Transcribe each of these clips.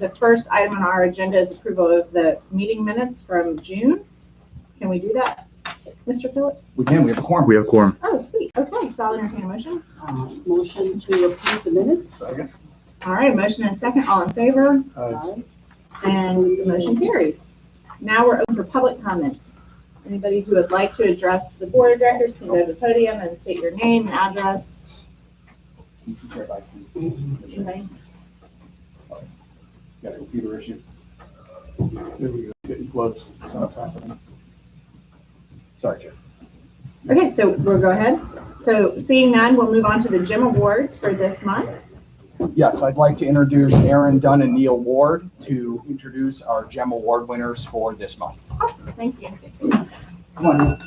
the first item on our agenda is approval of the meeting minutes from June. Can we do that, Mr. Phillips? We can. We have a quorum. We have a quorum. Oh, sweet. Okay, so I'll entertain a motion. Motion to approve the minutes. Second. All right, motion and a second. All in favor? Aye. And the motion carries. Now we're open for public comments. Anybody who would like to address the board of directors can go to the podium and state your name and address. Anybody? Got a computer issue. There we go. Getting close. Sorry, Chair. Okay, so we'll go ahead. So seeing none, we'll move on to the Gym Awards for this month. Yes, I'd like to introduce Aaron Dunn and Neil Ward to introduce our GEM Award winners for this month. Awesome, thank you. Come on.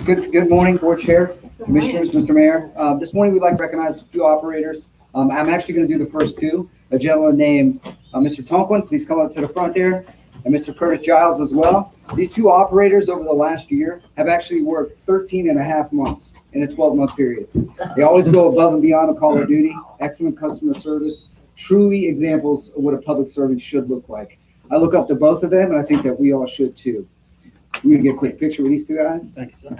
Good morning, Board Chair, Commissioners, Mr. Mayor. This morning we'd like to recognize a few operators. I'm actually going to do the first two. A gentleman named Mr. Tonquin, please come up to the front there, and Mr. Curtis Giles as well. These two operators over the last year have actually worked 13 and a half months in a 12-month period. They always go above and beyond a call of duty, excellent customer service, truly examples of what a public servant should look like. I look up to both of them, and I think that we all should too. We're gonna get a quick picture with these two guys. Thank you, sir.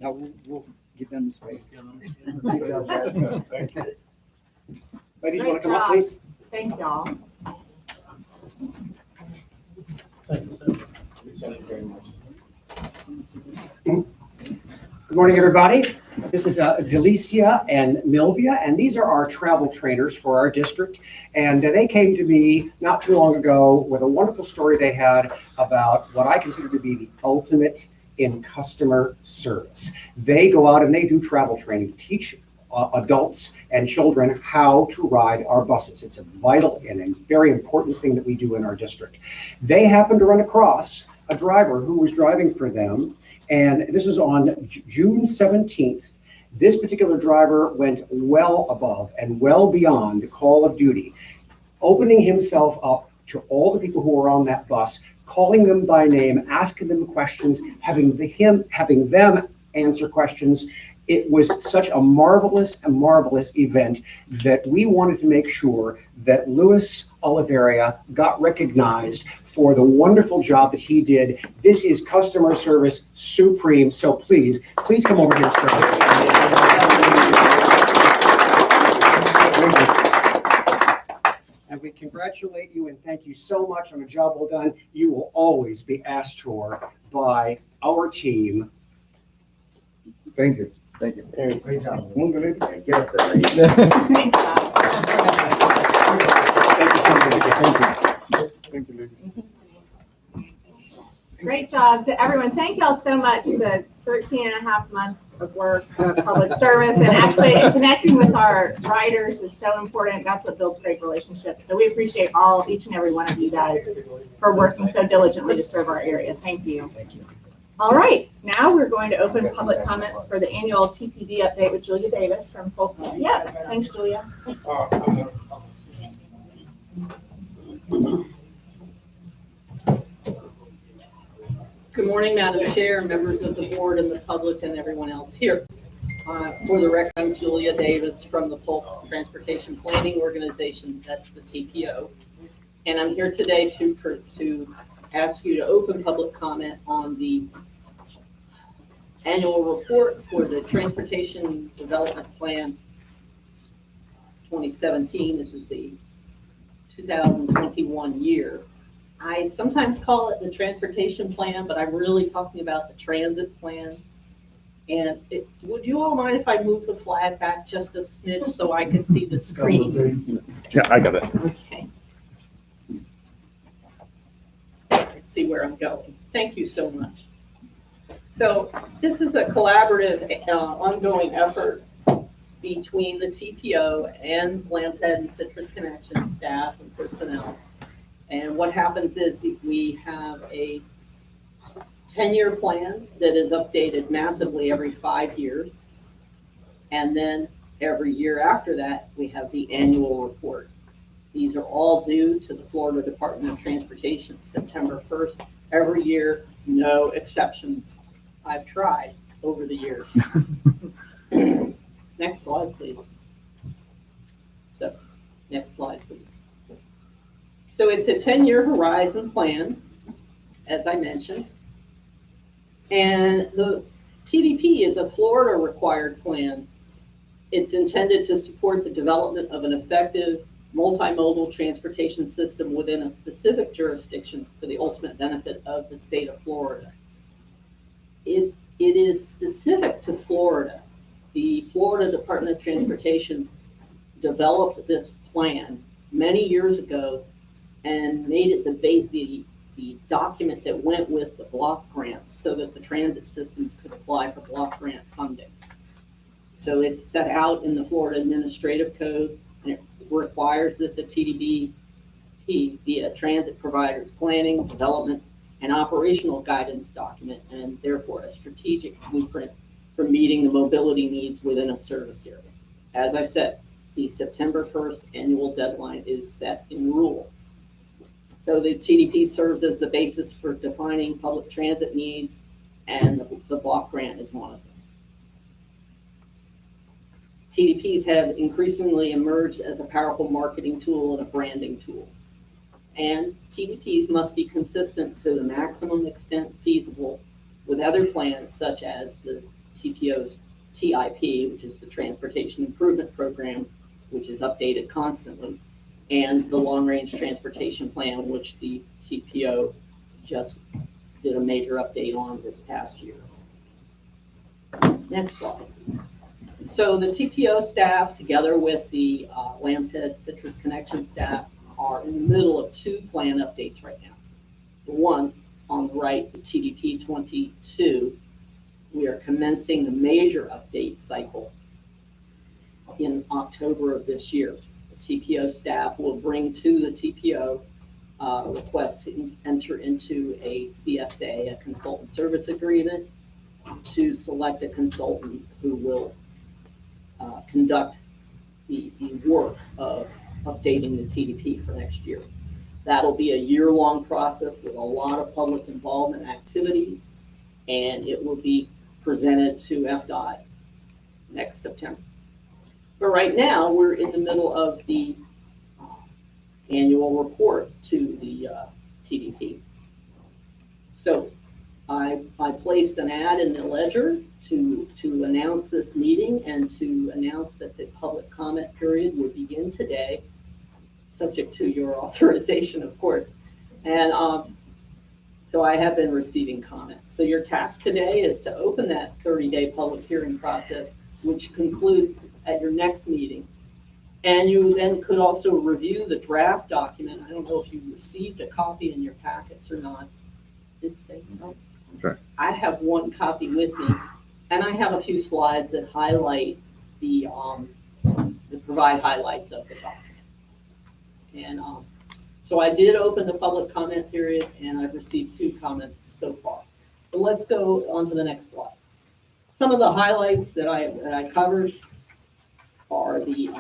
Now we'll give them the space. Thank you. Ladies, Great want to come up, job. please? Thank y'all. Good morning, everybody. This is Delicia and Milvia, and these are our travel trainers for our district. And they came to me not too long ago with a wonderful story they had about what I consider to be the ultimate in customer service. They go out and they do travel training, teach adults and children how to ride our buses. It's a vital and a very important thing that we do in our district. They happened to run across a driver who was driving for them, and this was on June 17th. This particular driver went well above and well beyond the call of duty, opening himself up to all the people who were on that bus, calling them by name, asking them questions, having them answer questions. It was such a marvelous event that we wanted to make sure that Louis Oliveria got recognized for the wonderful job that he did. This is customer service supreme. So please come over here, sir. And we congratulate you and thank you so much on a job well done. You will always be asked for by our team. Thank you. Thank you. Great job. Great job. Thank you so much. Thank you, ladies. Great job to everyone. Thank y'all so much. The 13 and a half months of work of public service and actually connecting with our riders is so important. That's what builds great relationships. So we appreciate each and every one of you guys for working so diligently to serve our area. Thank you. Thank you. All right, now we're going to open public comments for the annual TPD update with Julia Davis from Folklore. Yeah, thanks, Julia. Good morning, Madam Chair, members of the board and the public and everyone else here. For the record, I'm Julia Davis from the Polk Transportation Planning Organization, that's the TPO. And I'm here today to ask you to open public comment on the annual report for the Transportation Development Plan 2017. This is the 2021 year. I sometimes call it the transportation plan, but I'm really talking about the transit plan. And would you all mind if I move the flag back just a smidge so I can see the screen? Yeah, I got it. Okay. Let's see where I'm going. Thank you so much. So this is a collaborative, ongoing effort between the TPO and LAMTD and Citrus Connection staff and personnel. And what happens is we have a 10-year plan that is updated massively every 5 years. And then every year after that, we have the annual report. These are all due to the Florida Department of Transportation September 1st. Every year, no exceptions. I've tried. over the years. Next slide, please. So, next slide, please. So it's a 10-year horizon plan, as I mentioned. And the TDP is a Florida required plan. It's intended to support the development of an effective multimodal transportation system within a specific jurisdiction for the ultimate benefit of the state of Florida. It is specific to Florida. The Florida Department of Transportation developed this plan many years ago and made it the document that went with the block grants so that the transit systems could apply for block grant funding. So it's set out in the Florida Administrative Code, and it requires that the TDP be a transit provider's planning, development, and operational guidance document, and therefore a strategic blueprint for meeting the mobility needs within a service area. As I said, the September 1st annual deadline is set in rule. So the TDP serves as the basis for defining public transit needs, and the block grant is one of them. TDPs have increasingly emerged as a powerful marketing tool and a branding tool. And TDPs must be consistent to the maximum extent feasible with other plans such as the TPO's TIP, which is the Transportation Improvement Program, which is updated constantly, and the Long Range Transportation Plan, which the TPO just did a major update on this past year. Next slide, please. So the TPO staff, together with the LAMTD Citrus Connection staff, are in the middle of two plan updates right now. The one on the right, the TDP 22, we are commencing the major update cycle in October of this year. The TPO staff will bring to the TPO request to enter into a CSA, a consultant service agreement, to select a consultant who will conduct the work of updating the TDP for next year. That'll be a year-long process with a lot of public involvement activities, and it will be presented to FDOT next September. But right now, we're in the middle of the annual report to the TDP. So I placed an ad in the Ledger to announce this meeting and to announce that the public comment period would begin today, subject to your authorization, of course. And so I have been receiving comments. So your task today is to open that 30-day public hearing process, which concludes at your next meeting. And you then could also review the draft document. I don't know if you received a copy in your packets or not. Did they? No? Sure. I have one copy with me, and I have a few slides that highlight that provide highlights of the document. And so I did open the public comment period, and I've received 2 comments so far. But let's go on to the next slide. Some of the highlights that I covered are the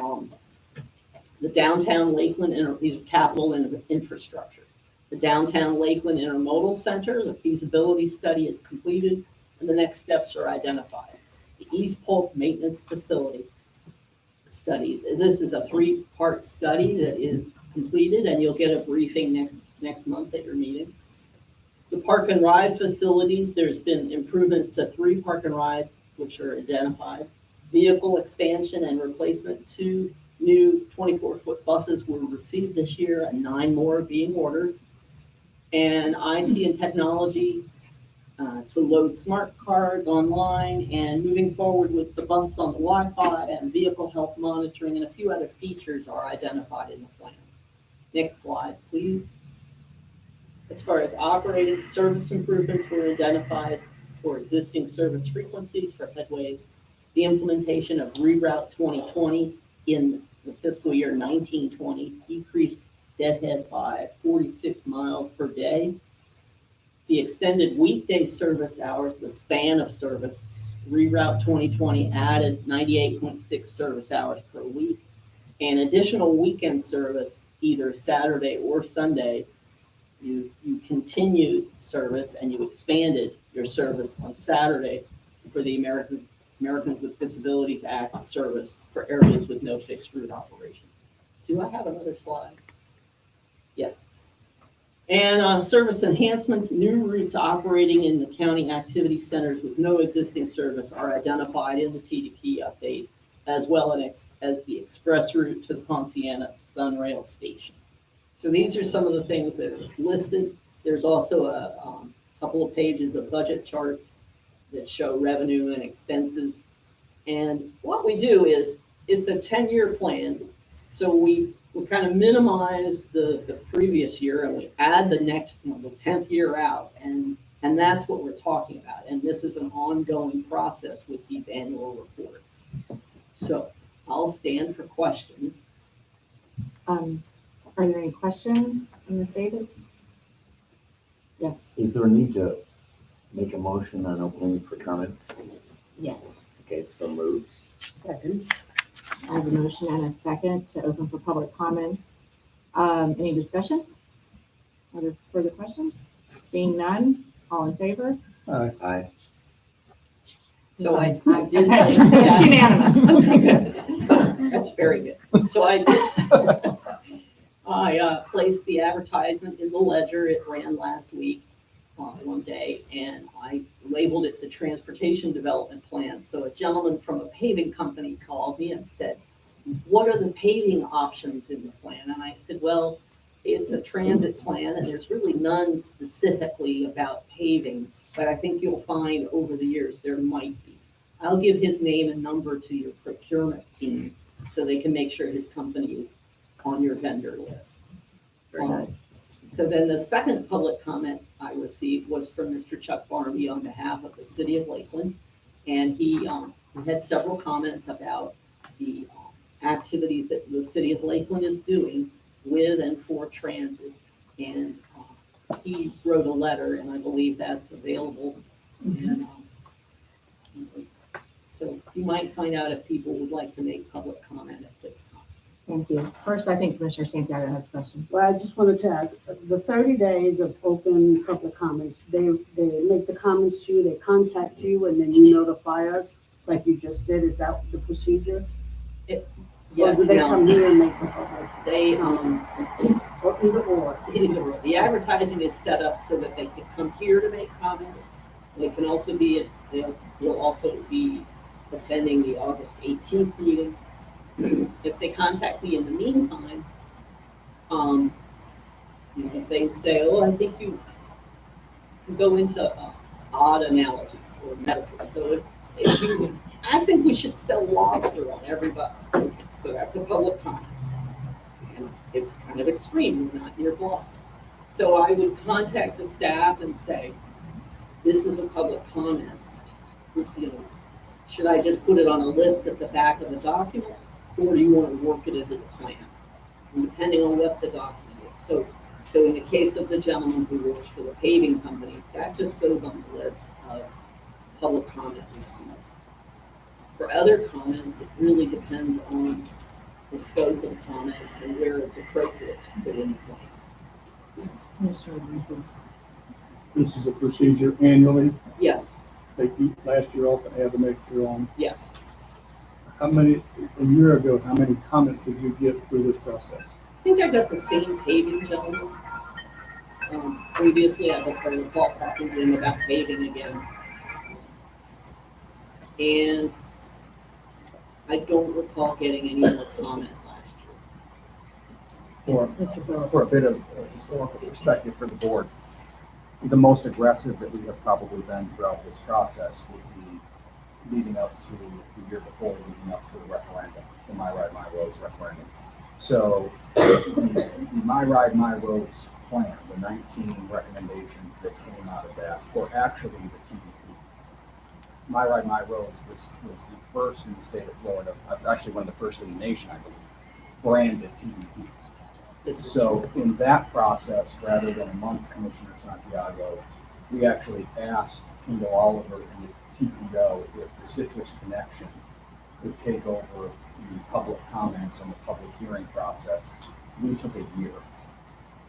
downtown Lakeland these are capital infrastructure. The downtown Lakeland Intermodal Center, the feasibility study is completed, and the next steps are identified. The East Polk Maintenance Facility study. This is a 3-part study that is completed, and you'll get a briefing next month at your meeting. The park and ride facilities, there's been improvements to 3 park and rides, which are identified. Vehicle expansion and replacement, 2 new 24-foot buses were received this year, and 9 more are being ordered. And IT and technology to load smart cards online, and moving forward with the bus on the Wi-Fi and vehicle health monitoring, and a few other features are identified in the plan. Next slide, please. As far as operating service improvements were identified for existing service frequencies for headways, the implementation of Reroute 2020 in the fiscal year 1920 decreased deadhead by 46 miles per day. The extended weekday service hours, the span of service, Reroute 2020 added 98.6 service hours per week, and additional weekend service, either Saturday or Sunday. You continued service and you expanded your service on Saturday for the Americans with Disabilities Act service for areas with no fixed route operation. Do I have another slide? Yes. And service enhancements, new routes operating in the county activity centers with no existing service are identified in the TDP update, as well as the express route to the Ponciana Sunrail Station. So these are some of the things that are listed. There's also a couple of pages of budget charts that show revenue and expenses. And what we do is, it's a 10-year plan. So we kind of minimize the previous year and we add the next one, the 10th year out. And that's what we're talking about. And this is an ongoing process with these annual reports. So I'll stand for questions. Are there any questions on the status? Yes. Is there a need to make a motion on opening for comments? Yes. Okay, so moved. Second. I have a motion and a second to open for public comments. Any discussion? Are there further questions? Seeing none, all in favor? Aye. So I did. Okay, so it's unanimous. Okay, good. That's very good. So I did. I placed the advertisement in the Ledger. It ran last week one day, and I labeled it the Transportation Development Plan. So a gentleman from a paving company called me and said, what are the paving options in the plan? And I said, well, it's a transit plan, and there's really none specifically about paving, but I think you'll find over the years there might be. I'll give his name and number to your procurement team so they can make sure his company is on your vendor list. Very nice. So then the second public comment I received was from Mr. Chuck Barnaby on behalf of the city of Lakeland. And he had several comments about the activities that the city of Lakeland is doing with and for transit. And he wrote a letter, and I believe that's available. And, so you might find out if people would like to make public comment at this time. Thank you. First, I think Commissioner Santiago has a question. Well, I just wanted to ask, the 30 days of open public comments, they make the comments to you, they contact you, and then you notify us like you just did. Is that the procedure? Or Yes, do they now, come here and make the public they, comments? Or either or? the advertising is set up so that they can come here to make comment. They can also be, they'll also be attending the August 18th meeting. If they contact me in the meantime, if they say, oh, I think you can go into odd analogies or metaphors. So if you, I think we should sell lobster on every bus. Okay, so that's a public comment. And it's kind of extreme, we're not near Boston. So I would contact the staff and say, this is a public comment. Should I just put it on a list at the back of the document? Or do you want to work it into the plan? And depending on what the document is. So in the case of the gentleman who works for the paving company, that just goes on the list of public comment received. For other comments, it really depends on the scope of comments and where it's appropriate to put in the plan. Commissioner Lindsay. This is a procedure annually. Yes, Take last year off and add the next year on. yes. A year ago, how many comments did you get through this process? I think I got the same paving gentleman. Previously, I recall talking to him about paving again. And I don't recall getting any more comment last year. Mr. Phillips. For a bit of historical perspective for the board, the most aggressive that we have probably been throughout this process would be leading up to the year before, leading up to the referendum, the My Ride, My Roads referendum. So the My Ride, My Roads plan, the 19 recommendations that came out of that were actually the TDP. My Ride, My Roads was the first in the state of Florida, actually one of the first in the nation, I believe, branded TDPs. This is So in that process, rather than a month, Commissioner Santiago, we actually asked Kendall Oliver and the TPO if the Citrus Connection could take over the public comments on the public hearing process. We took a year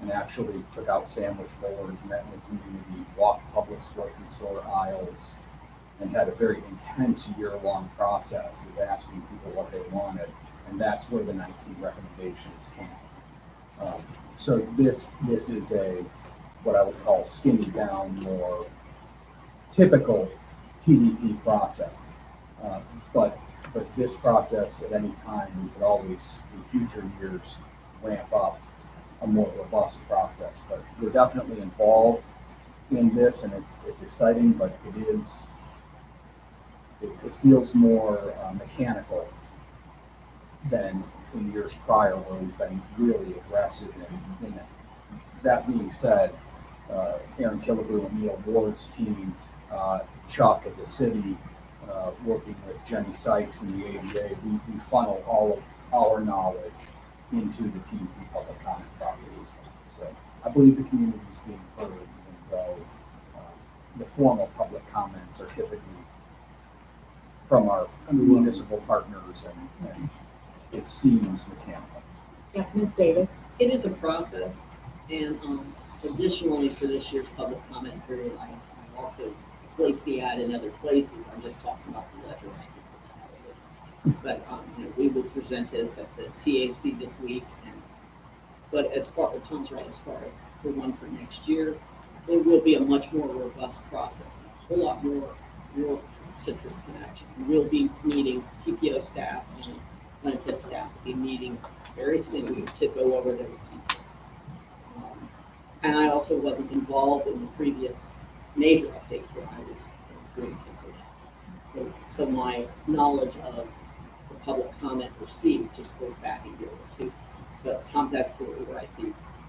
and actually took out sandwich boards, met in the community, walked public grocery store aisles, and had a very intense year-long process of asking people what they wanted, and that's where the 19 recommendations came from. So this is a, what I would call skinny down, more typical TDP process. But this process, at any time, we could always, in future years, ramp up a more robust process. But we're definitely involved in this, and it's exciting, but it feels more mechanical than in years prior, where we've been really aggressive in it. That being said, Aaron Killebrew and Neil Ward's team, Chuck at the city, working with Jenny Sykes and the ADA, we funnel all of our knowledge into the TDP public comment process as well. So I believe the community is being heard, even though the formal public comments are typically from our municipal partners, and it seems mechanical. Yeah, Ms. Davis. It is a process, and additionally for this year's public comment period, I also placed the ad in other places. I'm just talking about the ledger right now. But we will present this at the TAC this week. But as far as Tom's right, as far as the one for next year, it will be a much more robust process, a whole lot more real citrus connection. We'll be meeting TPO staff and LAMTD staff will be meeting very soon to go over those details. And I also wasn't involved in the previous major update here. I was doing something else. So my knowledge of the public comment received just goes back a year or two. But Tom's absolutely right.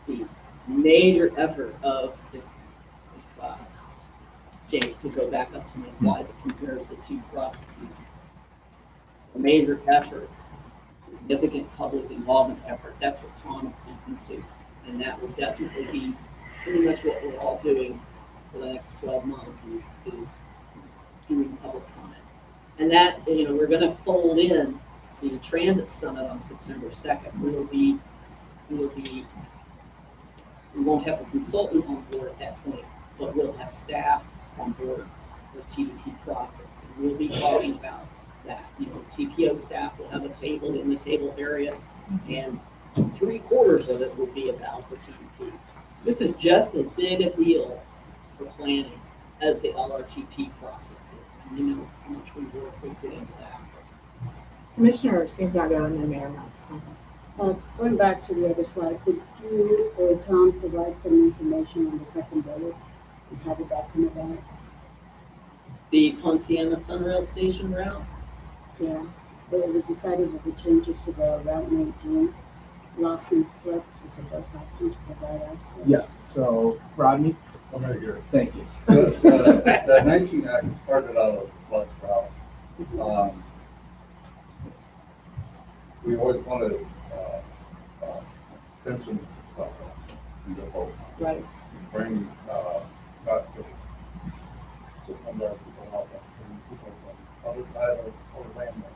The major effort of, if James could go back up to my slide that compares the two processes, the major effort, significant public involvement effort, that's what Tom is speaking to. And that will definitely be pretty much what we're all doing for the next 12 months is doing public comment. And that, we're going to fold in the transit summit on September 2nd. We won't have a consultant on board at that point, but we'll have staff on board the TDP process. And we'll be talking about that. TPO staff will have a table in the table area, and 3/4 of it will be about the TDP. This is just as big a deal for planning as the LRTP process is. And how much we work we put into that. Commissioner Santiago and then Mayor Mouse. Going back to the other slide, could you or Tom provide some information on the second bullet and how did that come about? The Ponciana Sunrail Station route. Yeah, but it was decided that the changes to the Route 19, Lofton Flex was the best option to provide access. Yes, so Rodney? I'm right here. Thank you. The 19X started out as a flex route. We always wanted extension stuff in the whole. Right. Bring not just under people out, but bring people from other side of Orlando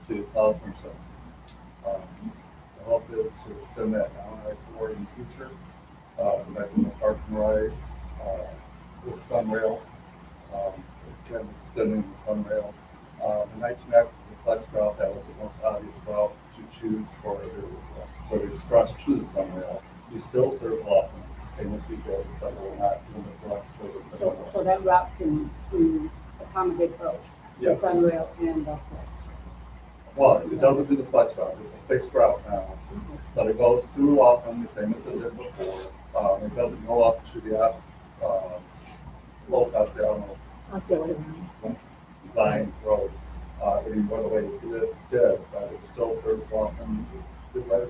to California. The hope is to extend that down forward in the future. Making the parking rides with Sunrail, again extending the Sunrail. The 19X is a flex route that was the most obvious route to choose for the express to the Sunrail. We still serve often, same as we did, except we're not doing the flex service anymore. So that route can accommodate both, Yes. the Sunrail and the Flex. Well, it doesn't do the flex route. It's a fixed route now, but it goes through often the same as it did before. It doesn't go up to the low Castellano I'll see what line road anymore the way it did, but it still serves often good way.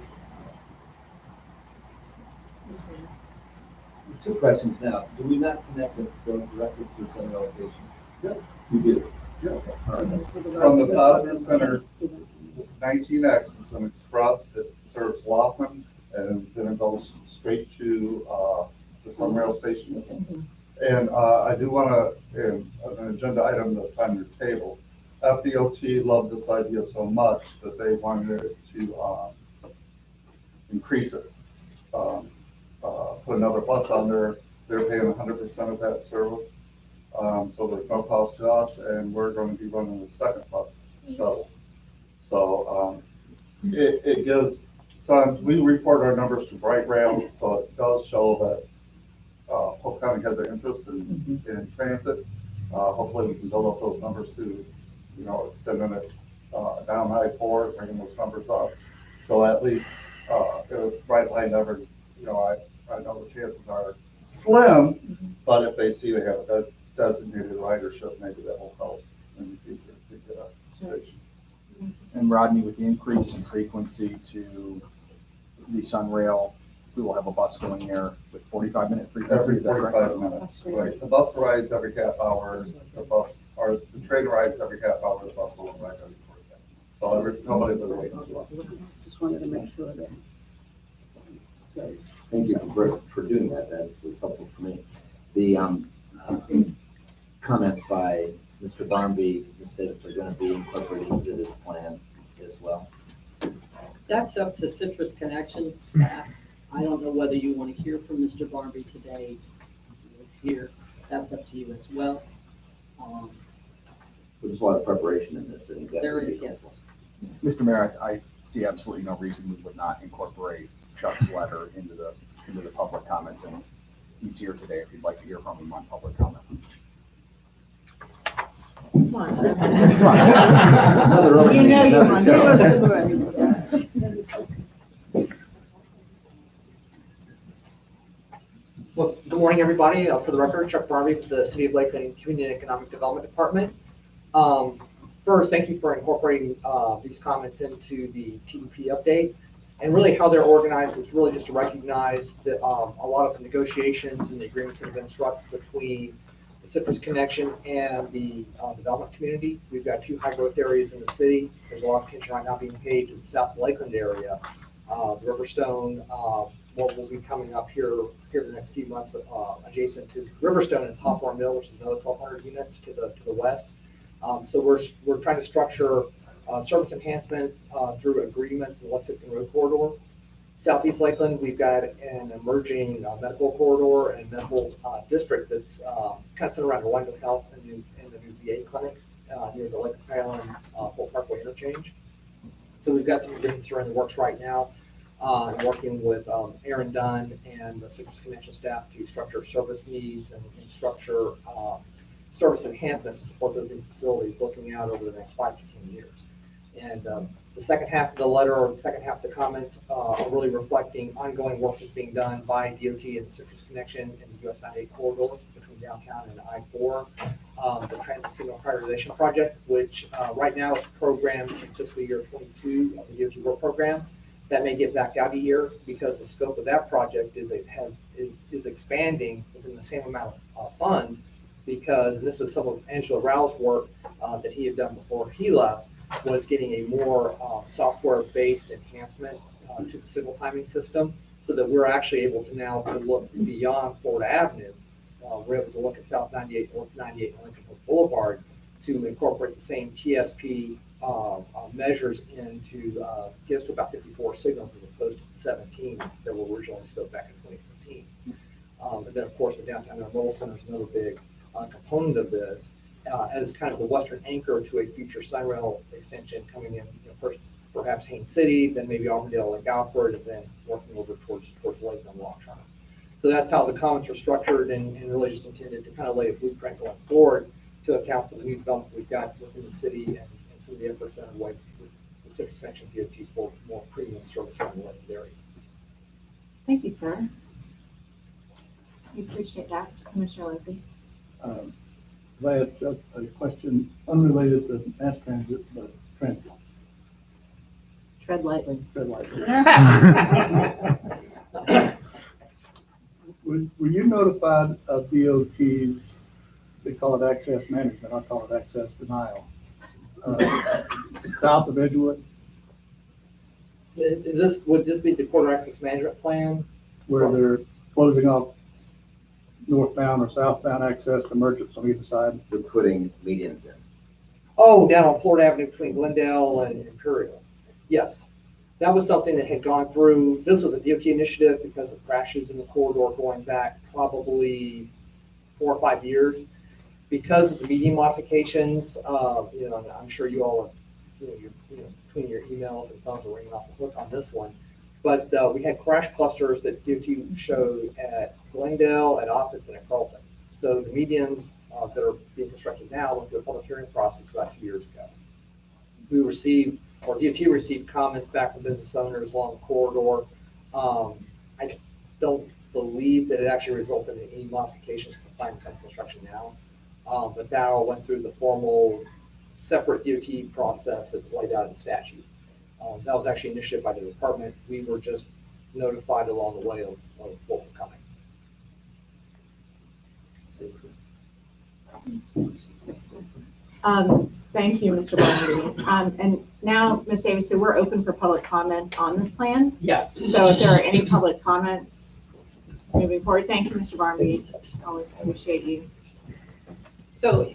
Two questions now. Do we not connect it directly to the Sunrail station? Yes, We do. yes. From the Positive Center, 19X is an express. It serves Laughlin, and then it goes straight to the Sunrail station. And I do want to, an agenda item that's on your table. FDOT loved this idea so much that they wanted to increase it. Put another bus on there. They're paying 100% of that service. So there's no cost to us, and we're going to be running the second bus shuttle. So it gives we report our numbers to Bright Rail, so it does show that Polk County has an interest in transit. Hopefully we can build up those numbers to, extending it down I-4, bringing those numbers up. So at least Bright Line never, I know the chances are slim, but if they see they have a designated ridership, maybe that will help in the future to get a station. And Rodney, with the increase in frequency to the Sunrail, we will have a bus going there with 45-minute frequency. Every Is that correct? 45 minutes, right. The bus arrives every half hour, the train arrives every half hour, the bus will arrive every 45 minutes. So nobody's waiting. Just wanted to make sure that. So, Thank you for doing that. That was helpful for me. The comments by Mr. Barmby, the statements are going to be incorporated into this plan as well. That's up to Citrus Connection staff. I don't know whether you want to hear from Mr. Barmby today. He is here. That's up to you as well. There's a lot of preparation in this. I think that There would be is, yes. helpful. Mr. Mayor, I see absolutely no reason we would not incorporate Chuck's letter into the public comments, and he's here today if you'd like to hear from him on public comment. Come on. Another opening, You know you another want joke. Well, good morning, everybody. For the record, Chuck Barmby with the City of Lakeland Community and Economic Development Department. First, thank you for incorporating these comments into the TDP update. And really how they're organized is really just to recognize that a lot of the negotiations and the agreements that have been struck between the Citrus Connection and the development community. We've got 2 high growth areas in the city. There's a lot of attention right now being paid to the South Lakeland area. Riverstone, what will be coming up here in the next few months, adjacent to Riverstone is Hawthorne Mill, which is another 1,200 units to the west. So we're trying to structure service enhancements through agreements in the West 15 Road corridor. Southeast Lakeland, we've got an emerging medical corridor and medical district that's kind of centered around Orlando Health and the new VA clinic near the Lake Highlands Full Parkway interchange. So we've got some agreements that are in the works right now. I'm working with Aaron Dunn and the Citrus Connection staff to structure service needs and structure service enhancements to support those new facilities looking out over the next 5 to 10 years. And the second half of the letter or the second half of the comments are really reflecting ongoing work that's being done by DOT and the Citrus Connection in the US 98 corridor between downtown and I-4. The Transit Signal Prioritization Project, which right now is programmed in fiscal year 22 of the DOT work program. That may get backed out a year because the scope of that project is expanding within the same amount of funds, because, and this is some of Angela Rao's work that he had done before he left, was getting a more software-based enhancement to the signal timing system, so that we're actually able to now to look beyond Florida Avenue. We're able to look at South 98, North 98, and Lincoln Hills Boulevard to incorporate the same TSP measures into get us to about 54 signals as opposed to the 17 that were originally scoped back in 2015. And then, of course, the downtown intermodal center is another big component of this, as kind of the western anchor to a future Sunrail extension coming in, first perhaps Haines City, then maybe Auburndale and Alfred, and then working over towards Lakeland and Long-Term. So that's how the comments are structured, and really just intended to kind of lay a blueprint going forward to account for the new development we've got within the city and some of the efforts that are underway with the Citrus Connection DOT for more premium service around the Lakeland area. Thank you, sir. We appreciate that, Commissioner Lindsay. I asked Chuck a question unrelated to mass transit, but transit. Tread lightly. Tread lightly. Were you notified of DOT's, they call it access management, I call it access denial, south of Edgewood, Would this be the corridor access management plan? where they're closing off northbound or southbound access to merchants on either side? They're putting medians in. Oh, down on Florida Avenue between Glendale and Imperial. Yes, that was something that had gone through. This was a DOT initiative because of crashes in the corridor going back probably 4 or 5 years. Because of the meeting modifications, and I'm sure you all have, between your emails and phones are ringing off the hook on this one. But we had crash clusters that DOT showed at Glendale, at Office, and at Carlton. So the medians that are being constructed now went through a public hearing process about 2 years ago. We received, or DOT received comments back from business owners along the corridor. I don't believe that it actually resulted in any modifications to the plan that's under construction now. But that all went through the formal separate DOT process that's laid out in statute. That was actually initiated by the department. We were just notified along the way of what was coming. Thank you, Mr. Barnaby. And now, Ms. Davis, so we're open for public comments on this plan. Yes. So if there are any public comments moving forward, thank you, Mr. Barnaby. Always appreciate you. So,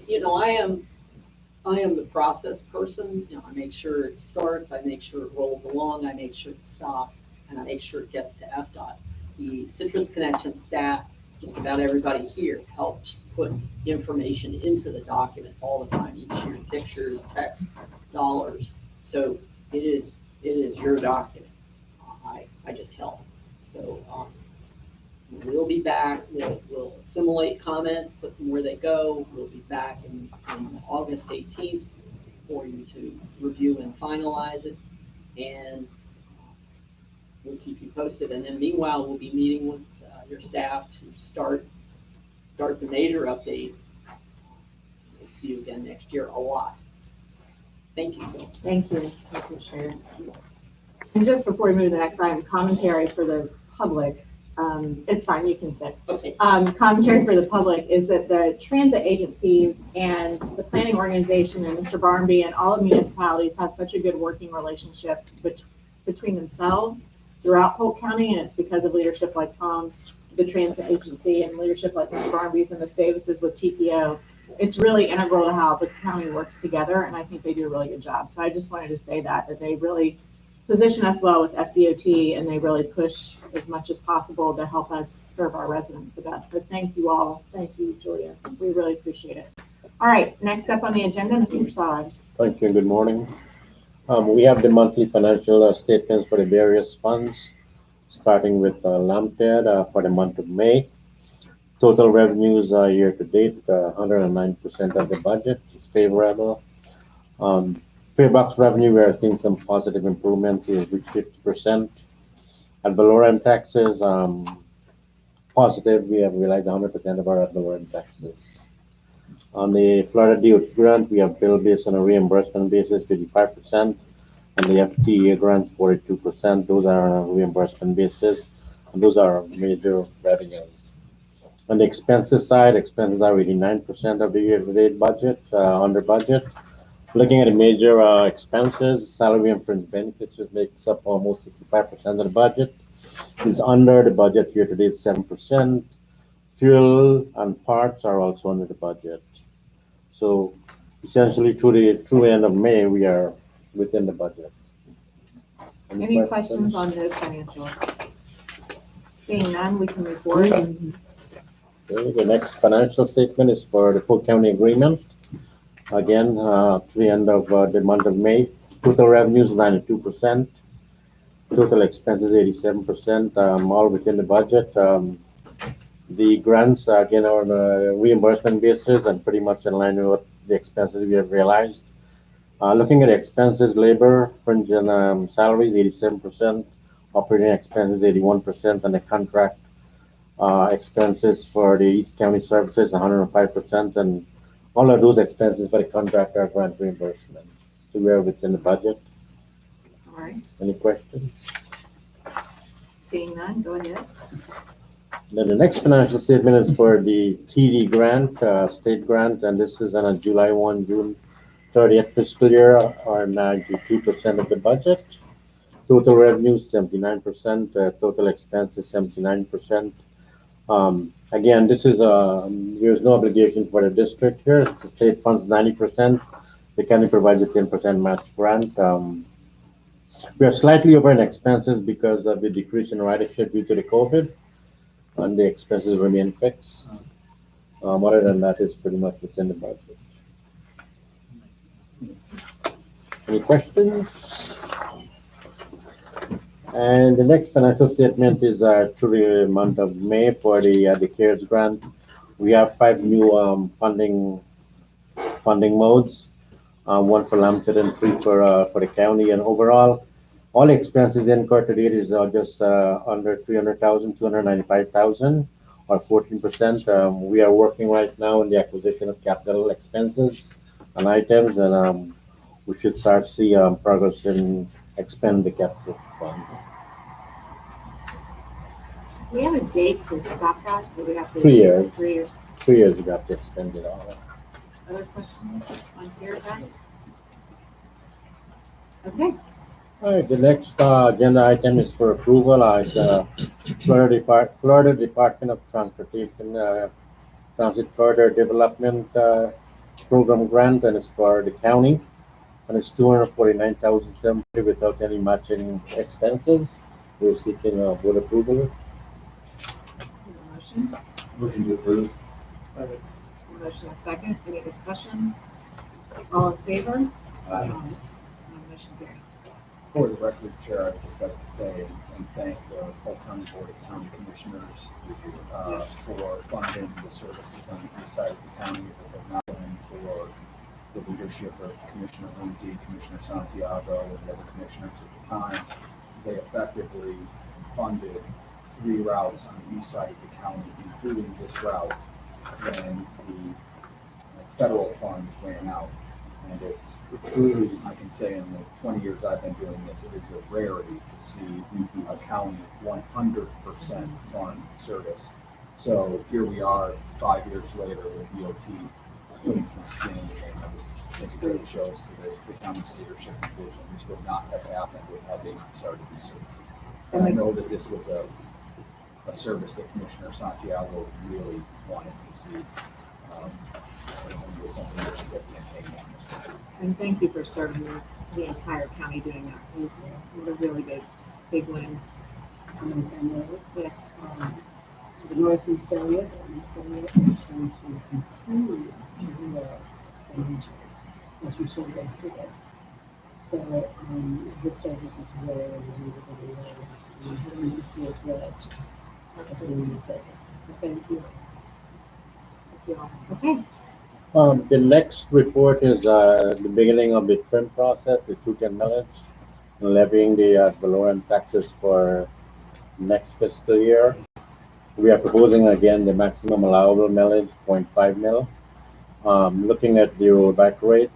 I am the process person. I make sure it starts, I make sure it rolls along, I make sure it stops, and I make sure it gets to FDOT. The Citrus Connection staff, just about everybody here, helps put information into the document all the time each year, pictures, text, dollars. So it is your document. I just help. So we'll be back. We'll assimilate comments, put them where they go. We'll be back in August 18th for you to review and finalize it. And we'll keep you posted. And then meanwhile, we'll be meeting with your staff to start the major update. We'll see you again next year a lot. Thank you so much. Thank you. I appreciate it. And just before we move to the next item, commentary for the public. It's fine, you can sit. Okay. Commentary for the public is that the transit agencies and the planning organization and Mr. Barnaby and all of municipalities have such a good working relationship between themselves throughout Polk County, and it's because of leadership like Tom's, the transit agency, and leadership like Mr. Barnaby's and Ms. Davis's with TPO. It's really integral to how the county works together, and I think they do a really good job. So I just wanted to say that they really position us well with FDOT, and they really push as much as possible to help us serve our residents the best. So thank you all. Thank you, Julia. We really appreciate it. All right, next up on the agenda, Mr. Prasad. Thank you. Good morning. We have the monthly financial statements for the various funds, starting with LAMTD for the month of May. Total revenues year to date, 109% of the budget is favorable. Farebox revenue, we are seeing some positive improvements. We've reached 50%. Ad valorem taxes, positive. We have realized 100% of our ad valorem taxes. On the Florida DOT grant, we have bill based on a reimbursement basis, 55%, and the FTA grants, 42%. Those are on a reimbursement basis, and those are major revenues. On the expenses side, expenses are 89% of the year-to-date budget, under budget. Looking at the major expenses, salary and fringe benefits, which makes up almost 65% of the budget, is under the budget year-to-date 7%. Fuel and parts are also under the budget. So essentially through the end of May, we are within the budget. Any questions on those financials? Seeing none, we can move forward. Okay, the next financial statement is for the Polk County agreement. Again, to the end of the month of May, total revenues 92%, total expenses 87%, all within the budget. The grants, again, are on a reimbursement basis and pretty much in line with the expenses we have realized. Looking at expenses, labor, fringe and salaries, 87%, operating expenses, 81%, and the contract expenses for the East County services, 105%, and all of those expenses for the contract are grant reimbursement. So we are within the budget. All right, Any questions? seeing none, go ahead. Then the next financial statement is for the TD grant, state grant, and this is on a July 1, June 30th fiscal year, or 92% of the budget. Total revenues 79%, total expenses 79%. Again, this is there's no obligation for the district here. The state funds 90%. The county provides a 10% match grant. We are slightly over in expenses because of the decrease in ridership due to the COVID, and the expenses remain fixed. Other than that, it's pretty much within the budget. Any questions? And the next financial statement is through the month of May for the CARES grant. We have 5 new funding modes, one for LAMTD and 3 for the county. And overall, all expenses incurred to date is just under 300,000, 295,000, or 14%. We are working right now on the acquisition of capital expenses and items, and we should start to see progress in expand the capital fund. Do we have a date to stop that? Or we have to 3 years. 3 years. 3 years we got to expend it all. Other questions on CARES Act? Okay. All right, the next agenda item is for approval. It's Florida Department of Transportation Transit Corridor Development Program grant, and it's for the county, and it's $249,700 without any matching expenses. We're seeking board approval. Motion. Motion to approve. Motion is second. Any discussion? All in favor? Aye. Motion carries. For the record, Chair, I'd just like to say and thank the Polk County Board of County Commissioners for funding the services on the east side of the county, but not only for the leadership of Commissioner Lindsay, Commissioner Santiago, and the other commissioners at the time. They effectively funded 3 routes on the east side of the county, including this route, when the federal funds ran out. And it's truly, I can say in the 20 years I've been doing this, it is a rarity to see a county 100% fund service. So here we are 5 years later with DOT putting some skin in the game. It really shows to the county's leadership and vision. This would not have happened had they not started these services. And I know that this was a service that Commissioner Santiago really wanted to see. It was something that should get the intake on. And thank you for serving the entire county doing that. It was a really big win. Yes. The Northeast area, the East area is going to continue to do their expenditure as we show they see it. So this service is really, really, really, really need to see it good. Absolutely. Thank you. Okay. The next report is the beginning of the trim process, the 210 millage, and levying the Valorem taxes for next fiscal year. We are proposing again the maximum allowable millage, 0.5 mil. Looking at the rollback rate,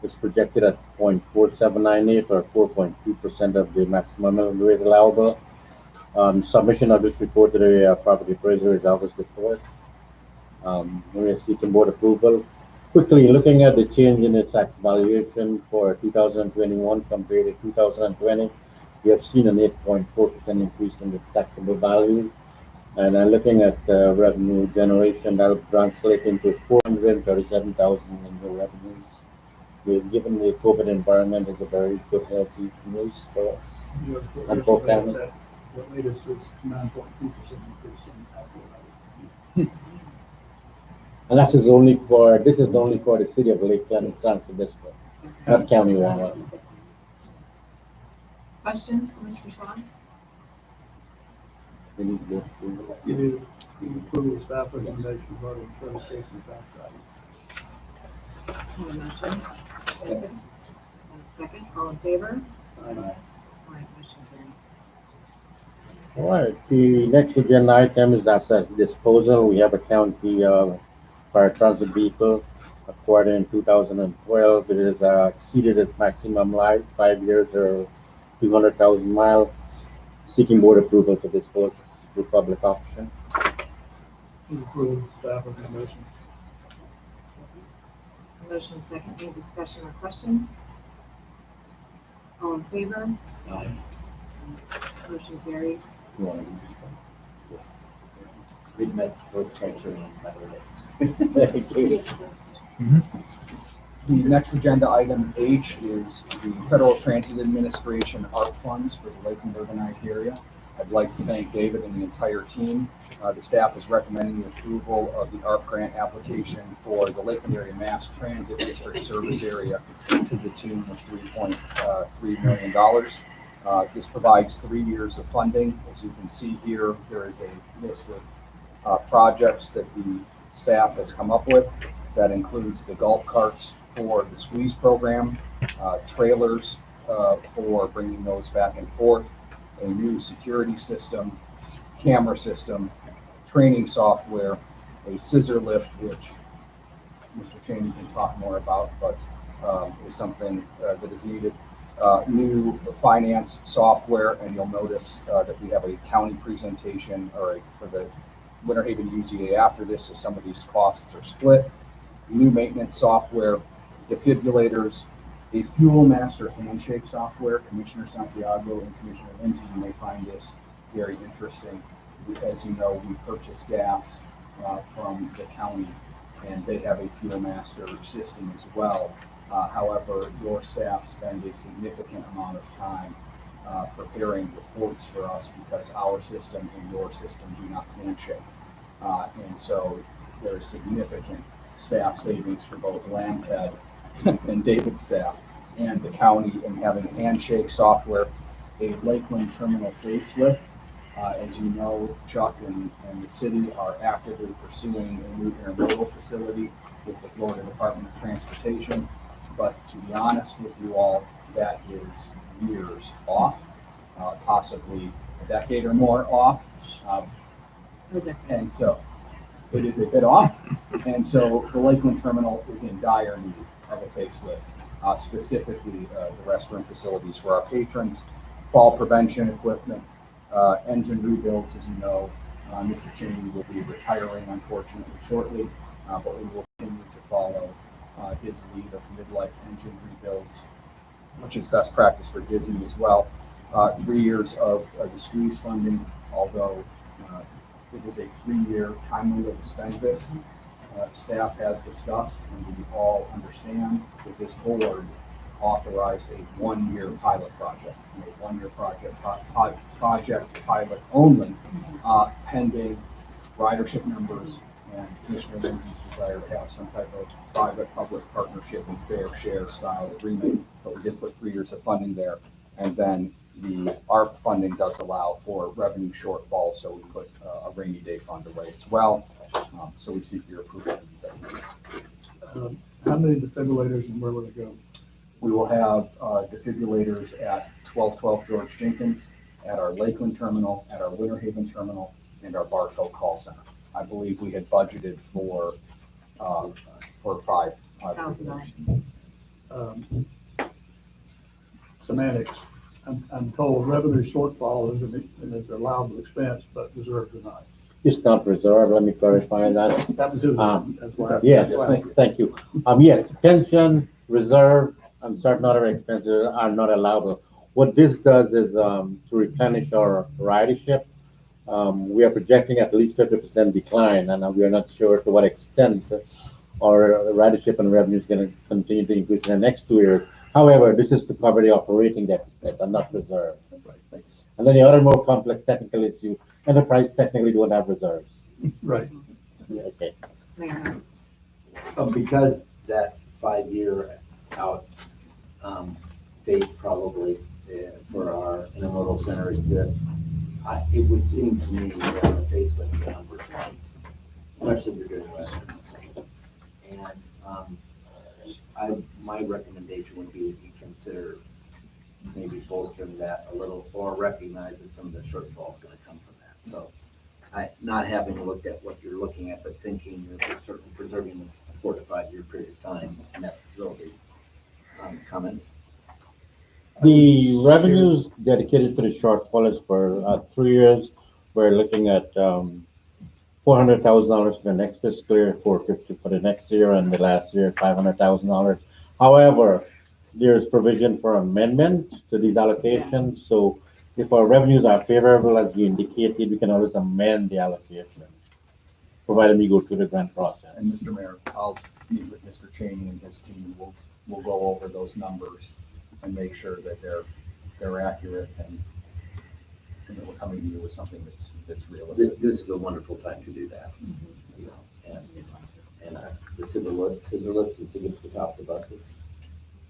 it's projected at 0.4798 or 4.2% of the maximum millage rate allowable. Submission of this report to the property appraiser is August the 4th. We are seeking board approval. Quickly looking at the change in the tax valuation for 2021 compared to 2020, we have seen an 8.4% increase in the taxable value. And looking at revenue generation, that will translate into 437,000 in new revenues. Given the COVID environment, is a very good, healthy news for us. And for family. The latest is 9.2% increase in tax. And this is only for the city of Lakeland and Sansa District, not countywide. Questions for Mr. Swan? We need to approve. You need to approve the staff recommendation regarding certification tax value. Motion. Second. Second. All in favor? Aye. All right. Motion carries. All right, the next agenda item is asset disposal. We have a county fire transit vehicle acquired in 2012. It has exceeded its maximum life, 5 years or 200,000 miles. Seeking board approval to dispose through public auction. Approve staff recommendation. Motion second. Any discussion or questions? All in favor? Aye. Motion carries. We've met both criteria by the way. The next agenda item H is the Federal Transit Administration ARP funds for the Lakeland urbanized area. I'd like to thank David and the entire team. The staff is recommending the approval of the ARP grant application for the Lakeland Area Mass Transit District Service Area to the tune of $3.3 million. This provides 3 years of funding. As you can see here, there is a list of projects that the staff has come up with. That includes the golf carts for the squeeze program, trailers for bringing those back and forth, a new security system, camera system, training software, a scissor lift, which Mr. Cheney can talk more about, but is something that is needed. New finance software, and you'll notice that we have a county presentation for the Winter Haven UZA after this, so some of these costs are split. New maintenance software, defibrillators, a Fuel Master handshake software. Commissioner Santiago and Commissioner Lindsay, you may find this very interesting. As you know, we purchase gas from the county, and they have a Fuel Master system as well. However, your staff spend a significant amount of time preparing reports for us because our system and your system do not handshake. And so there is significant staff savings for both LAMTD and David's staff and the county in having handshake software, a Lakeland terminal facelift. As you know, Chuck and the city are actively pursuing a new intermodal facility with the Florida Department of Transportation. But to be honest with you all, that is years off, possibly a decade or more off. And so it is a bit off. And so the Lakeland terminal is in dire need of a facelift, specifically the restroom facilities for our patrons, fall prevention equipment, engine rebuilds. As you know, Mr. Cheney will be retiring, unfortunately, shortly, but we will continue to follow his lead of midlife engine rebuilds, which is best practice for Disney as well. 3 years of the squeeze funding, although it is a 3-year time limit to spend this. Staff has discussed, and we all understand that this board authorized a 1-year pilot project, and a 1-year project pilot only, pending ridership numbers and Commissioner Lindsay's desire to have some type of private-public partnership and fair share style agreement. But we did put 3 years of funding there, and then the ARP funding does allow for revenue shortfalls, so we put a rainy day fund away as well. So we seek your approval for these items. How many defibrillators and where will they go? We will have defibrillators at 1212 George Jenkins, at our Lakeland terminal, at our Winter Haven terminal, and our Bartow call center. I believe we had budgeted for 5 defibrillators. Semantics. I'm told revenue shortfall is allowable expense, but reserves are not. It's not reserved, let me clarify that. That was that's why. Yes, thank you. Yes, pension, reserve, and certain other expenses are not allowable. What this does is to replenish our ridership. We are projecting at least 50% decline, and we are not sure to what extent our ridership and revenue is going to continue to increase in the next 2 years. However, this is to cover the operating deficit and not reserve. Right. And then the other more complex technical issue, enterprise technically don't have reserves. Right. Okay. Because that 5-year out date probably for our intermodal center exists, it would seem to me that a facelift the numbers right, especially if you're doing restrooms. And my recommendation would be that you consider maybe bolstering that a little, or recognize that some of the shortfall is going to come from that. So, not having looked at what you're looking at, but thinking that you're certainly preserving a 4 to 5 year period of time in that facility. Comments? The revenues dedicated to the shortfall is for 3 years. We're looking at $400,000 for the next fiscal year, $450,000 for the next year, and the last year $500,000. However, there's provision for amendment to these allocations. So if our revenues are favorable, as you indicated, we can always amend the allocation, provided we go through the grant process. And Mr. Mayor, I'll meet with Mr. Cheney and his team. We'll go over those numbers and make sure that they're accurate and and that we're coming to you with something that's realistic. This is a wonderful time to do that. So, and the scissor lift is to get to the top of the buses.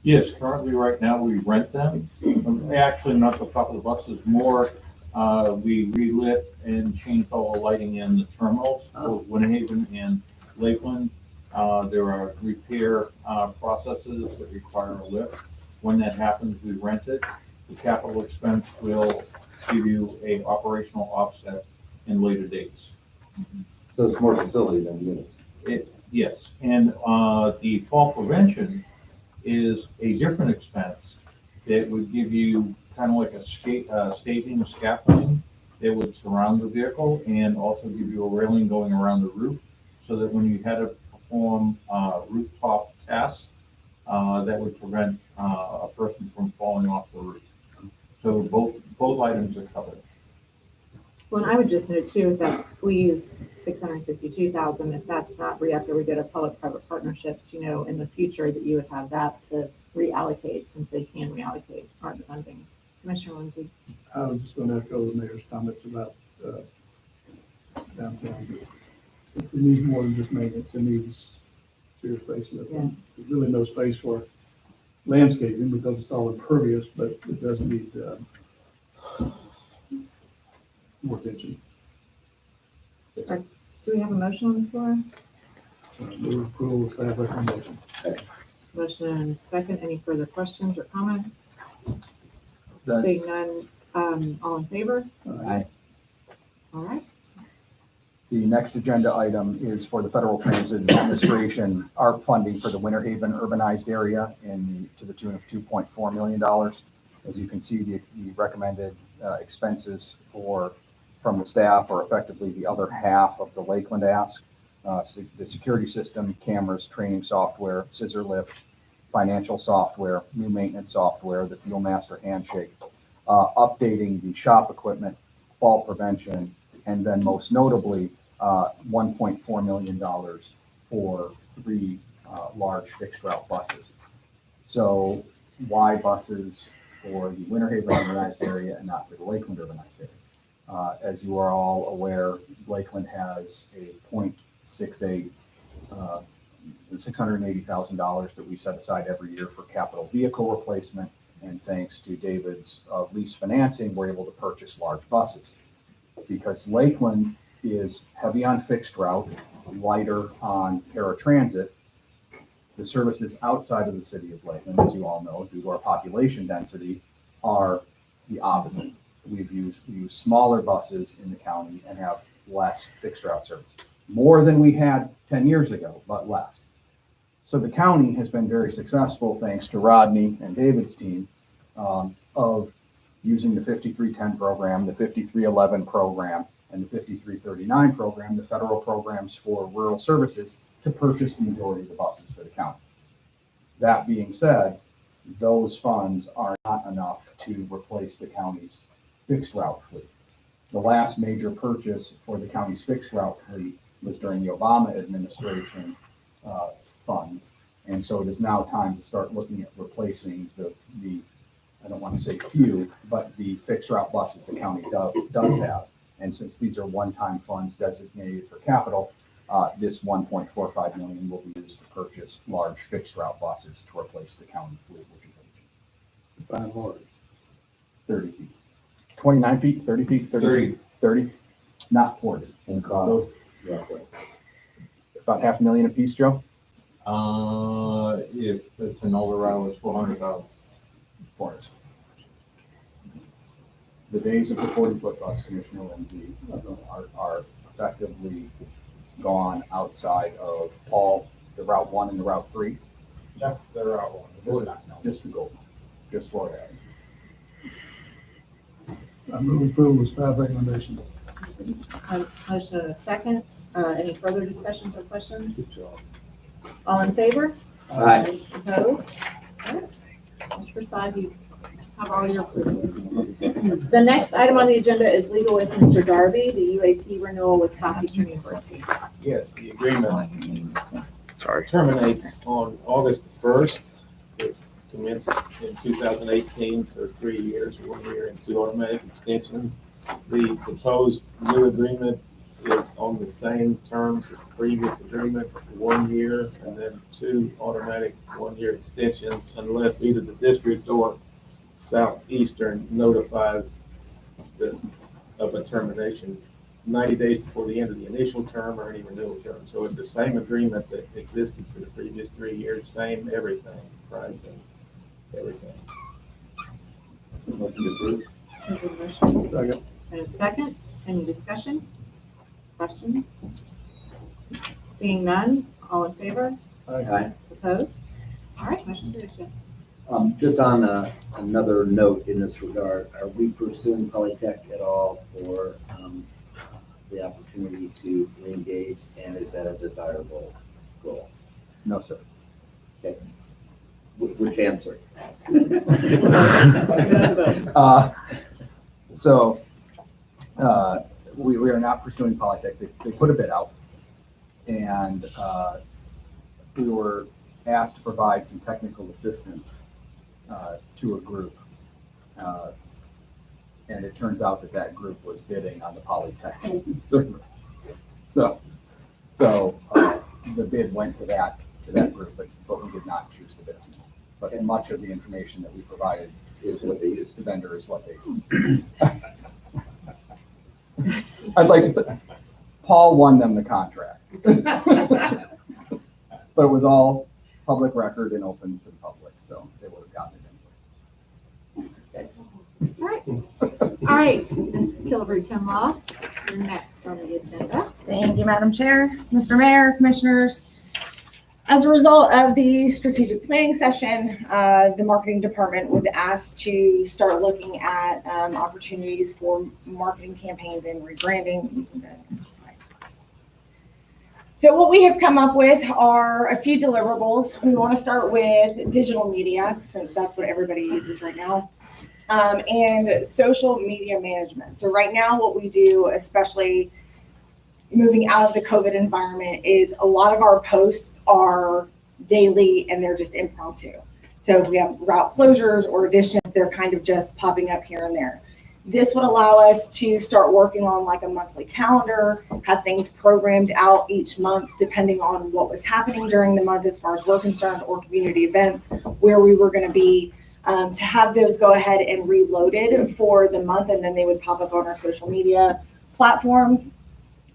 Yes, currently, right now, we rent them. Actually, not the top of the buses, more, we relit and changed all the lighting in the terminals, both Winter Haven and Lakeland. There are repair processes that require a lift. When that happens, we rent it. The capital expense will give you a operational offset in later dates. So it's more facility than units. Yes, and the fall prevention is a different expense that would give you kind of like a staging scaffolding that would surround the vehicle and also give you a railing going around the roof so that when you had to perform rooftop tests, that would prevent a person from falling off the roof. So both items are covered. Well, and I would just note too, if that squeeze 662,000, if that's not re-up or we go to public-private partnerships, in the future that you would have that to reallocate since they can reallocate ARP funding. Commissioner Lindsay. I was just going to echo the mayor's comments about downtown. It needs more than just maintenance. It needs serious facelift. Yeah. There's really no space for landscaping because it's all impervious, but it does need more attention. Do we have a motion on the floor? Move approval with staff recommendation. Motion and second. Any further questions or comments? That- Seeing none, all in favor? Aye. All right. The next agenda item is for the Federal Transit Administration ARP funding for the Winter Haven urbanized area to the tune of $2.4 million. As you can see, the recommended expenses from the staff are effectively the other half of the Lakeland ask. The security system, cameras, training software, scissor lift, financial software, new maintenance software, the Fuel Master handshake, updating the shop equipment, fall prevention, and then most notably, $1.4 million for 3 large fixed route buses. So why buses for the Winter Haven urbanized area and not for the Lakeland urbanized area? As you are all aware, Lakeland has a 0.68, $680,000 that we set aside every year for capital vehicle replacement. And thanks to David's lease financing, we're able to purchase large buses. Because Lakeland is heavy on fixed route, lighter on paratransit, the services outside of the city of Lakeland, as you all know, due to our population density, are the opposite. We use smaller buses in the county and have less fixed route service. More than we had 10 years ago, but less. So the county has been very successful, thanks to Rodney and David's team, of using the 5310 program, the 5311 program, and the 5339 program, the federal programs for rural services, to purchase the majority of the buses for the county. That being said, those funds are not enough to replace the county's fixed route fleet. The last major purchase for the county's fixed route fleet was during the Obama administration funds. And so it is now time to start looking at replacing the I don't want to say few, but the fixed route buses the county does have. And since these are one-time funds designated for capital, this $1.45 million will be used to purchase large fixed route buses to replace the county fleet, which is Fine, Lord. 30 feet. 29 feet, 30 feet, 30, 30, not 40. And Those, roughly. about $500,000 a piece, Joe? If it's an older route, it's $400,000. For it. The days of the 40-foot bus, Commissioner Lindsay, are effectively gone outside of all the Route 1 and the Route 3. That's the route one. Just to go, just for that. I move approval with staff recommendation. Motion and a second. Any further discussions or questions? All in favor? Aye. Opposed? All right. Mr. Side, you have all your approvals. The next item on the agenda is legal with Mr. Darby, the UAP renewal with Southeastern University. Yes, the agreement terminates on August 1st. It commences in 2018 for 3 years, 1 year, and 2 automatic extensions. The proposed new agreement is on the same terms as the previous agreement, 1 year, and then 2 automatic 1-year extensions unless either the district or Southeastern notifies of a termination 90 days before the end of the initial term or any renewal term. So it's the same agreement that existed for the previous 3 years, same everything, pricing, everything. Motion to approve. There's a motion. Second. And a second. Any discussion? Questions? Seeing none, all in favor? Aye. Opposed? All right, motion carries. Yes. Just on another note in this regard, are we pursuing Polytech at all for the opportunity to re-engage, and is that a desirable goal? No, sir. Okay. Which answer? We are not pursuing Polytech. They put a bid out, and we were asked to provide some technical assistance to a group. And it turns out that group was bidding on the Polytech service. So the bid went to that group, but we did not choose the bid. But much of the information that we provided Is what they use. the vendor is what they use. I'd like to, Paul won them the contract. But it was all public record and open to the public, so they would have gotten it anyway. All right, Ms. Kilbride-Kimlaw, you're next on the agenda. Thank you, Madam Chair, Mr. Mayor, Commissioners. As a result of the strategic planning session, the marketing department was asked to start looking at opportunities for marketing campaigns and rebranding. So what we have come up with are a few deliverables. We want to start with digital media, since that's what everybody uses right now, and social media management. So right now what we do, especially moving out of the COVID environment, is a lot of our posts are daily and they're just impromptu. So if we have route closures or additions, they're kind of just popping up here and there. This would allow us to start working on like a monthly calendar, have things programmed out each month depending on what was happening during the month as far as we're concerned, or community events where we were going to be, to have those go ahead and reloaded for the month, and then they would pop up on our social media platforms.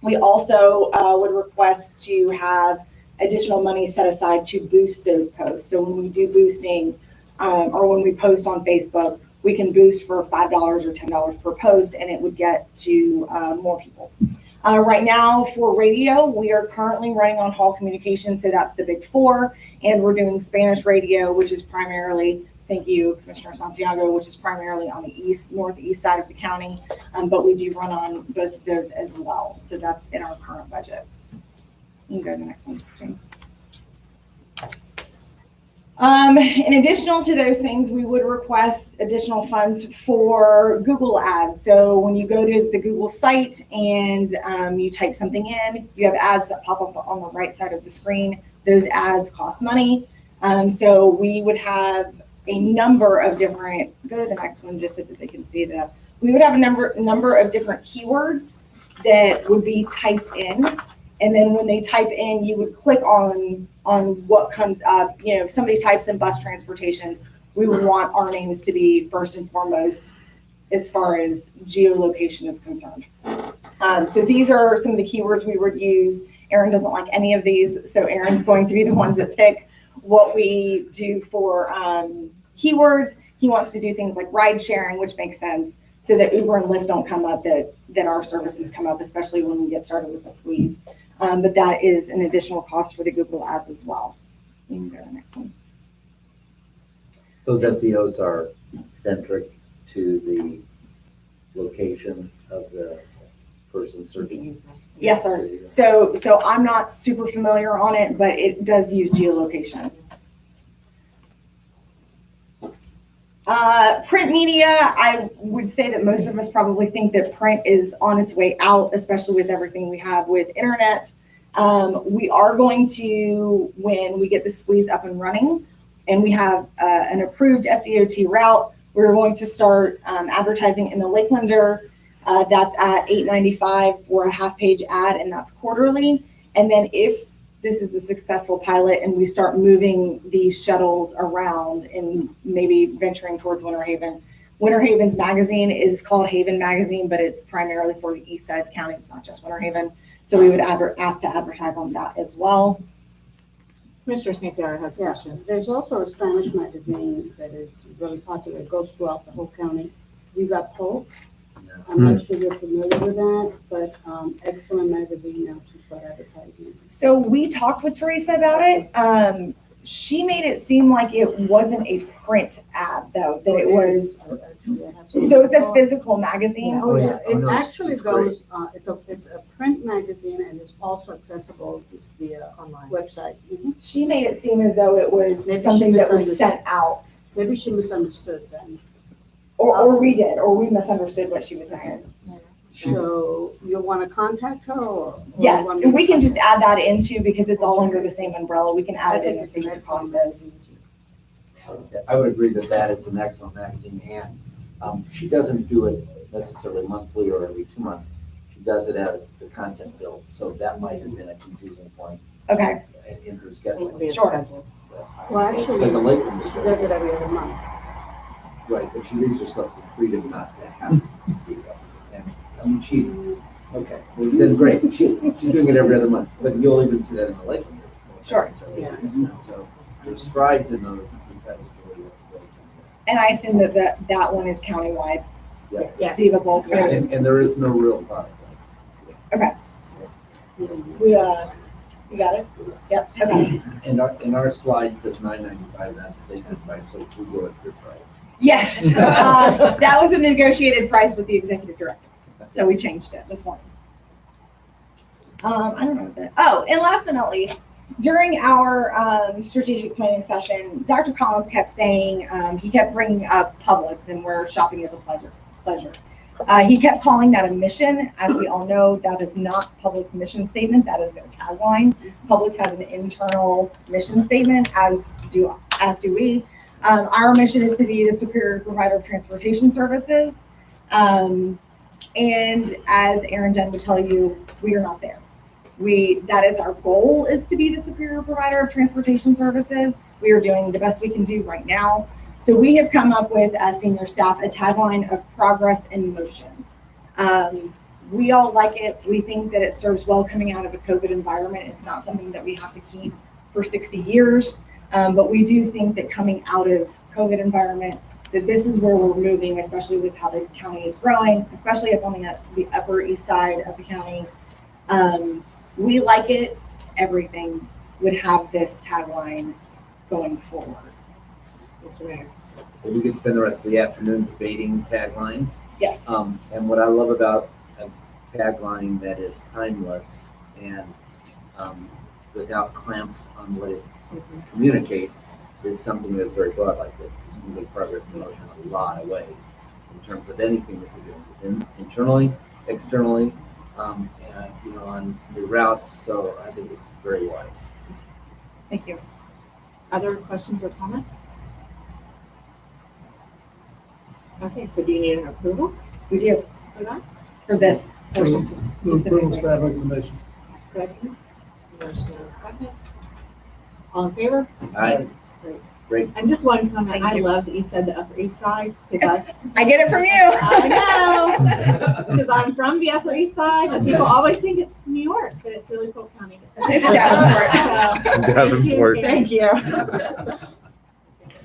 We also would request to have additional money set aside to boost those posts. So when we do boosting, or when we post on Facebook, we can boost for $5 or $10 per post, and it would get to more people. Right now for radio, we are currently running on Hall Communications, so that's the big four, and we're doing Spanish radio, which is primarily, thank you, Commissioner Santiago, which is primarily on the northeast side of the county, but we do run on both of those as well. So that's in our current budget. You can go to the next one, James. In addition to those things, we would request additional funds for Google ads. So when you go to the Google site and you type something in, you have ads that pop up on the right side of the screen. Those ads cost money. So we would have a number of different, go to the next one just so that they can see we would have a number of different keywords that would be typed in. And then when they type in, you would click on what comes up. You know, if somebody types in bus transportation, we would want our names to be first and foremost as far as geolocation is concerned. So these are some of the keywords we would use. Aaron doesn't like any of these, so Aaron's going to be the ones that pick what we do for keywords. He wants to do things like ride sharing, which makes sense, so that Uber and Lyft don't come up, that our services come up, especially when we get started with the squeeze. But that is an additional cost for the Google ads as well. You can go to the next one. Those SEOs are centric to the location of the person searching. Yes, sir. So I'm not super familiar on it, but it does use geolocation. Print media, I would say that most of us probably think that print is on its way out, especially with everything we have with internet. We are going to, when we get the squeeze up and running and we have an approved FDOT route, we're going to start advertising in the Lakelander That's at $8.95 for a half-page ad, and that's quarterly. And then if this is a successful pilot and we start moving these shuttles around and maybe venturing towards Winter Haven. Winter Haven's magazine is called Haven Magazine, but it's primarily for the east side of the county. It's not just Winter Haven. So we would ask to advertise on that as well. Commissioner Santiago has a Yeah, question. there's also a Spanish magazine that is really popular. It goes throughout the whole county. Viva Pulse. I'm not sure you're familiar with that, but excellent magazine now to start advertising. So we talked with Teresa about it. She made it seem like it wasn't a print ad though, that it was. So it's a physical magazine. Oh, yeah, Oh, it no, actually it's great. goes, it's a print magazine and it's also accessible via online website. She made it seem as though it was Maybe she something that was misunderstood. sent out. Maybe she misunderstood then. Or we did, or we misunderstood what she was saying. So you'll want to contact her or? Yes, you want me and to we can just contact add that into, because it's all under the same umbrella. We can her? I add it think in and it's see an what the excellent cost is. magazine. I would agree that that is an excellent magazine, and she doesn't do it necessarily monthly or every 2 months. She does it as the content builds, so that might have been a confusing point Okay, in her schedule. sure. Well, actually, But the Lakeland she show, does it every other month. right, but she leaves herself the freedom not to have to do that. And, I mean, okay, well, then great, she's doing it every other month, but you'll even see that in the Lakeland. Sure. Yeah. So there's strides in those because of the way that goes. And I assume that one is countywide. Yes. Yes. Viva Bulk. And there is no real product. You got it? Yep, okay. And our slide says $9.95, that's $8.95, so we go with your price. Yes, that was a negotiated price with the executive director. So we changed it this morning. I don't know that. Oh, and last but not least, during our strategic planning session, Dr. Collins kept saying, he kept bringing up Publix and where shopping is a pleasure. He kept calling that a mission. As we all know, that is not Publix's mission statement. That is their tagline. Publix has an internal mission statement, as do we. Our mission is to be the superior provider of transportation services. And as Aaron Dunn would tell you, we are not there. That is our goal, is to be the superior provider of transportation services. We are doing the best we can do right now. So we have come up with, as senior staff, a tagline of progress in motion. We all like it. We think that it serves well coming out of a COVID environment. It's not something that we have to keep for 60 years. But we do think that coming out of COVID environment, that this is where we're moving, especially with how the county is growing, especially up on the Upper East Side of the county. We like it. Everything would have this tagline going forward. Mr. Mayor. So we could spend the rest of the afternoon debating taglines. Yes. And what I love about a tagline that is timeless and without clamps on what it communicates is something that's very broad like this. You can make progress in motion a lot of ways in terms of anything that we're doing, internally, externally, and, on new routes. So I think it's very wise. Thank you. Other questions or comments? Okay, so do you need an approval We do, for that? for this portion Move approval specifically. staff recommendation. Second. Motion and a second. All in favor? Aye. Great. And just one comment, Thank I you. love that you said the Upper East Side, because that's, I get it from you. I know, because I'm from the Upper East Side, and people always think it's New York, but it's really Polk County. It's Davenport. So, Davenport. Thank you.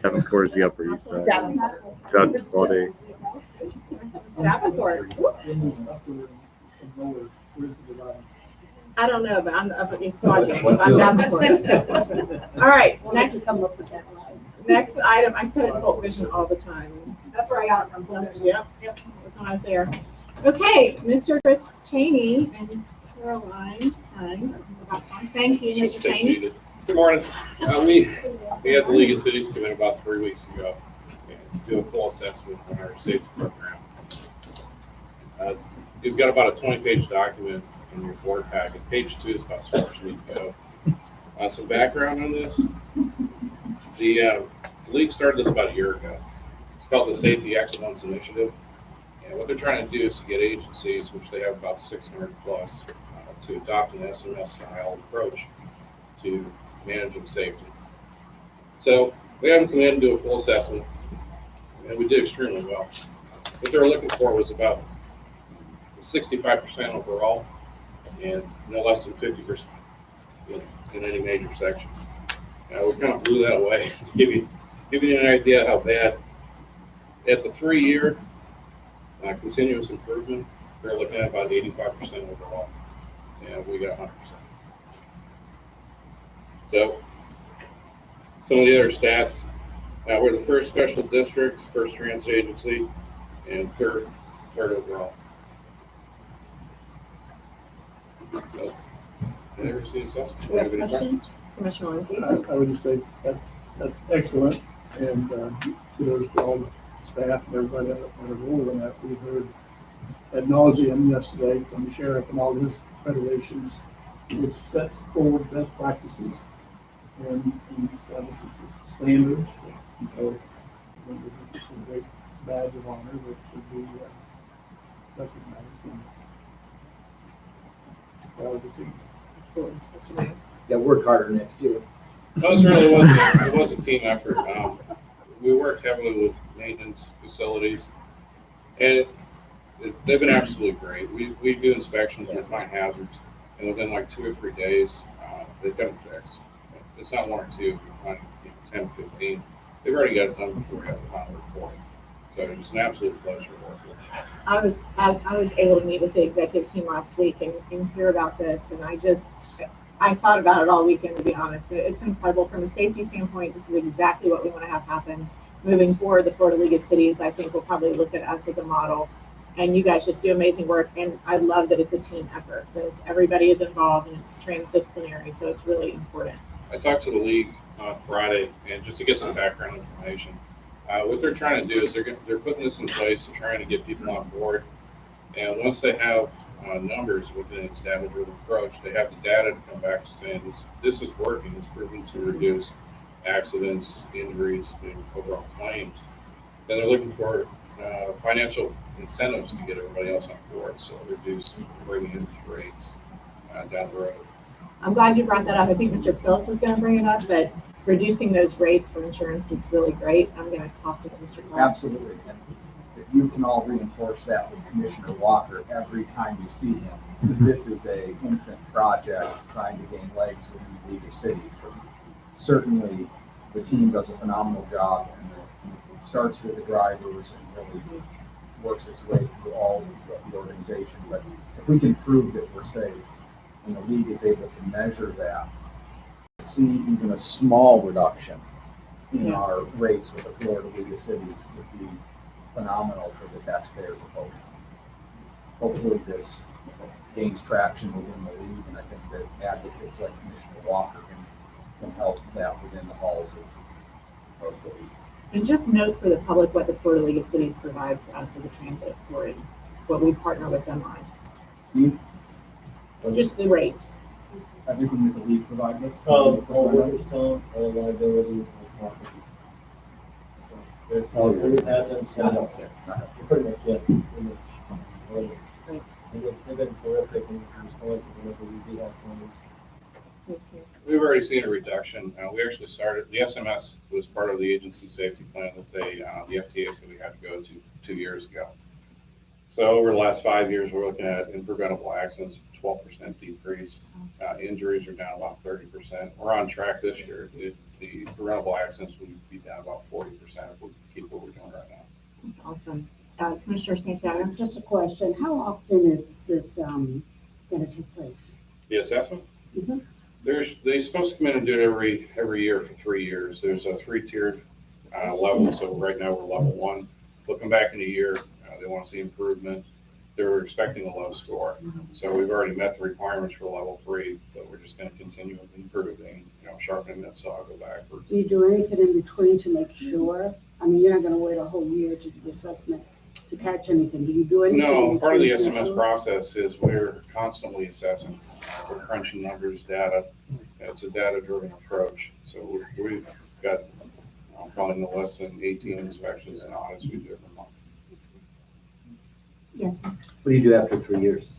Davenport is the Upper East Side. Davenport. Davenport. It's Davenport. I don't know, but I'm the Upper East Quadrant, so I'm Davenport. All right, next, Come up with that line. next item, I said it in Polk Vision all the time. That's where I got it from. Yep, that's when I was there. Okay, Mr. Chris Cheney and Caroline, thank you, Mr. Stay Cheney. seated. Good morning. We had the League of Cities come in about 3 weeks ago and do a full assessment on our safety program. You've got about a 20-page document in your board packet. Page 2 is about as far as we can go. Some background on this. The league started this about a year ago. It's called the Safety Excellence Initiative. And what they're trying to do is to get agencies, which they have about 600 plus, to adopt an SMS style approach to managing safety. So we had them come in and do a full assessment, and we did extremely well. What they were looking for was about 65% overall, and no less than 50% in any major section. We kind of blew that away to give you an idea how bad. At the 3-year continuous improvement, they're looking at about 85% overall, and we got 100%. So some of the other stats, we're the first special district, first transit agency, and third overall. So, never seen assessment. We have a question, Commissioner Lindsay. I would just say that's excellent, and kudos to all the staff and everybody that had a role in that. We heard ad nauseum yesterday from the sheriff and all his federations, which sets forward best practices and establishes standards. And so I think it's a great badge of honor that should be recognized and proud of the team. Absolutely. Mr. Mayor. Yeah, work harder next year. It was a team effort. We worked heavily with maintenance facilities, and they've been absolutely great. We do inspections, we find hazards, and within like 2 or 3 days, they've got them fixed. It's not 1 or 2, we find 10 or 15. They've already got it done before we have the final report. So it's an absolute pleasure to work with. I was able to meet with the executive team last week and hear about this, and I thought about it all weekend, to be honest. It's incredible from a safety standpoint. This is exactly what we want to have happen moving forward. The Florida League of Cities, I think, will probably look at us as a model, and you guys just do amazing work. And I love that it's a team effort, that everybody is involved and it's transdisciplinary, so it's really important. I talked to the league on Friday, and just to get some background information, what they're trying to do is they're putting this in place and trying to get people on board. And once they have numbers within an established approach, they have the data to come back to saying this is working. It's proven to reduce accidents, injuries, and overall claims. Then they're looking for financial incentives to get everybody else on board, so reduce premiums rates down the road. I'm glad you brought that up. I think Mr. Phillips was going to bring it up, but reducing those rates for insurance is really great. I'm going to toss it to Mr. Clark. Absolutely. And if you can all reinforce that with Commissioner Walker every time you see him, this is a infant project trying to gain legs within the League of Cities. Because certainly the team does a phenomenal job, and it starts with the drivers and really works its way through all of the organization. But if we can prove that we're safe, and the league is able to measure that, see even a small reduction in our rates with the Florida League of Cities would be phenomenal for the taxpayers of both. Hopefully this gains traction within the league, and I think that advocates like Commissioner Walker can help that within the halls of the league. And just note for the public what the Florida League of Cities provides us as a transit authority, what we partner with them on. Steve? Just the rates. Everything that the league provides us? All workers' comp, all liability, all property. We have them set up. Pretty much, yeah. They've been terrific in response whenever we do have claims. We've already seen a reduction. We actually started, the SMS was part of the agency safety plan that the FTA said we had to go to 2 years ago. So over the last 5 years, we're looking at in preventable accidents, 12% decrease. Injuries are down about 30%. We're on track this year. The preventable accidents will be down about 40% if we keep what we're doing right now. That's awesome. Commissioner Santiago? Just a question, how often is this going to take place? The assessment? Mhm. They're supposed to come in and do it every year for 3 years. There's a 3-tiered level. So right now we're level 1. Looking back in a year, they want to see improvement. They're expecting a low score. So we've already met the requirements for level 3, but we're just going to continue improving, sharpening that saw, go backwards. Do you do anything in between to make sure? I mean, you're not going to wait a whole year to do the assessment to catch anything. Do you do anything? No, part of the SMS process is we're constantly assessing. We're crunching numbers, data. It's a data-driven approach. So we've got probably no less than 18 inspections and audits we do every month. Yes. What do you do after 3 years?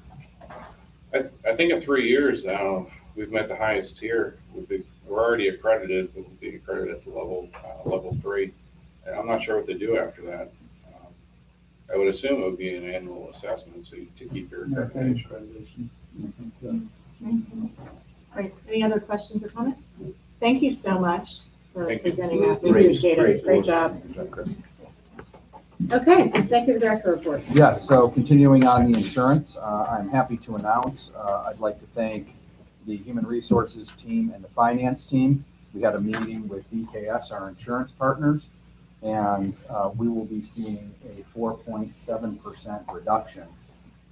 I think in 3 years now, we've met the highest tier. We're already accredited, but we'll be accredited to level 3. And I'm not sure what they do after that. I would assume it would be an annual assessment, so to keep your accreditation. Great. Any other questions or comments? Thank you so much for Thank you. presenting that. We Great, appreciate it. Great job. Good job, Chris. Okay, Executive Director report. Yes, so continuing on the insurance, I'm happy to announce, I'd like to thank the Human Resources team and the Finance team. We had a meeting with BKS, our insurance partners, and we will be seeing a 4.7% reduction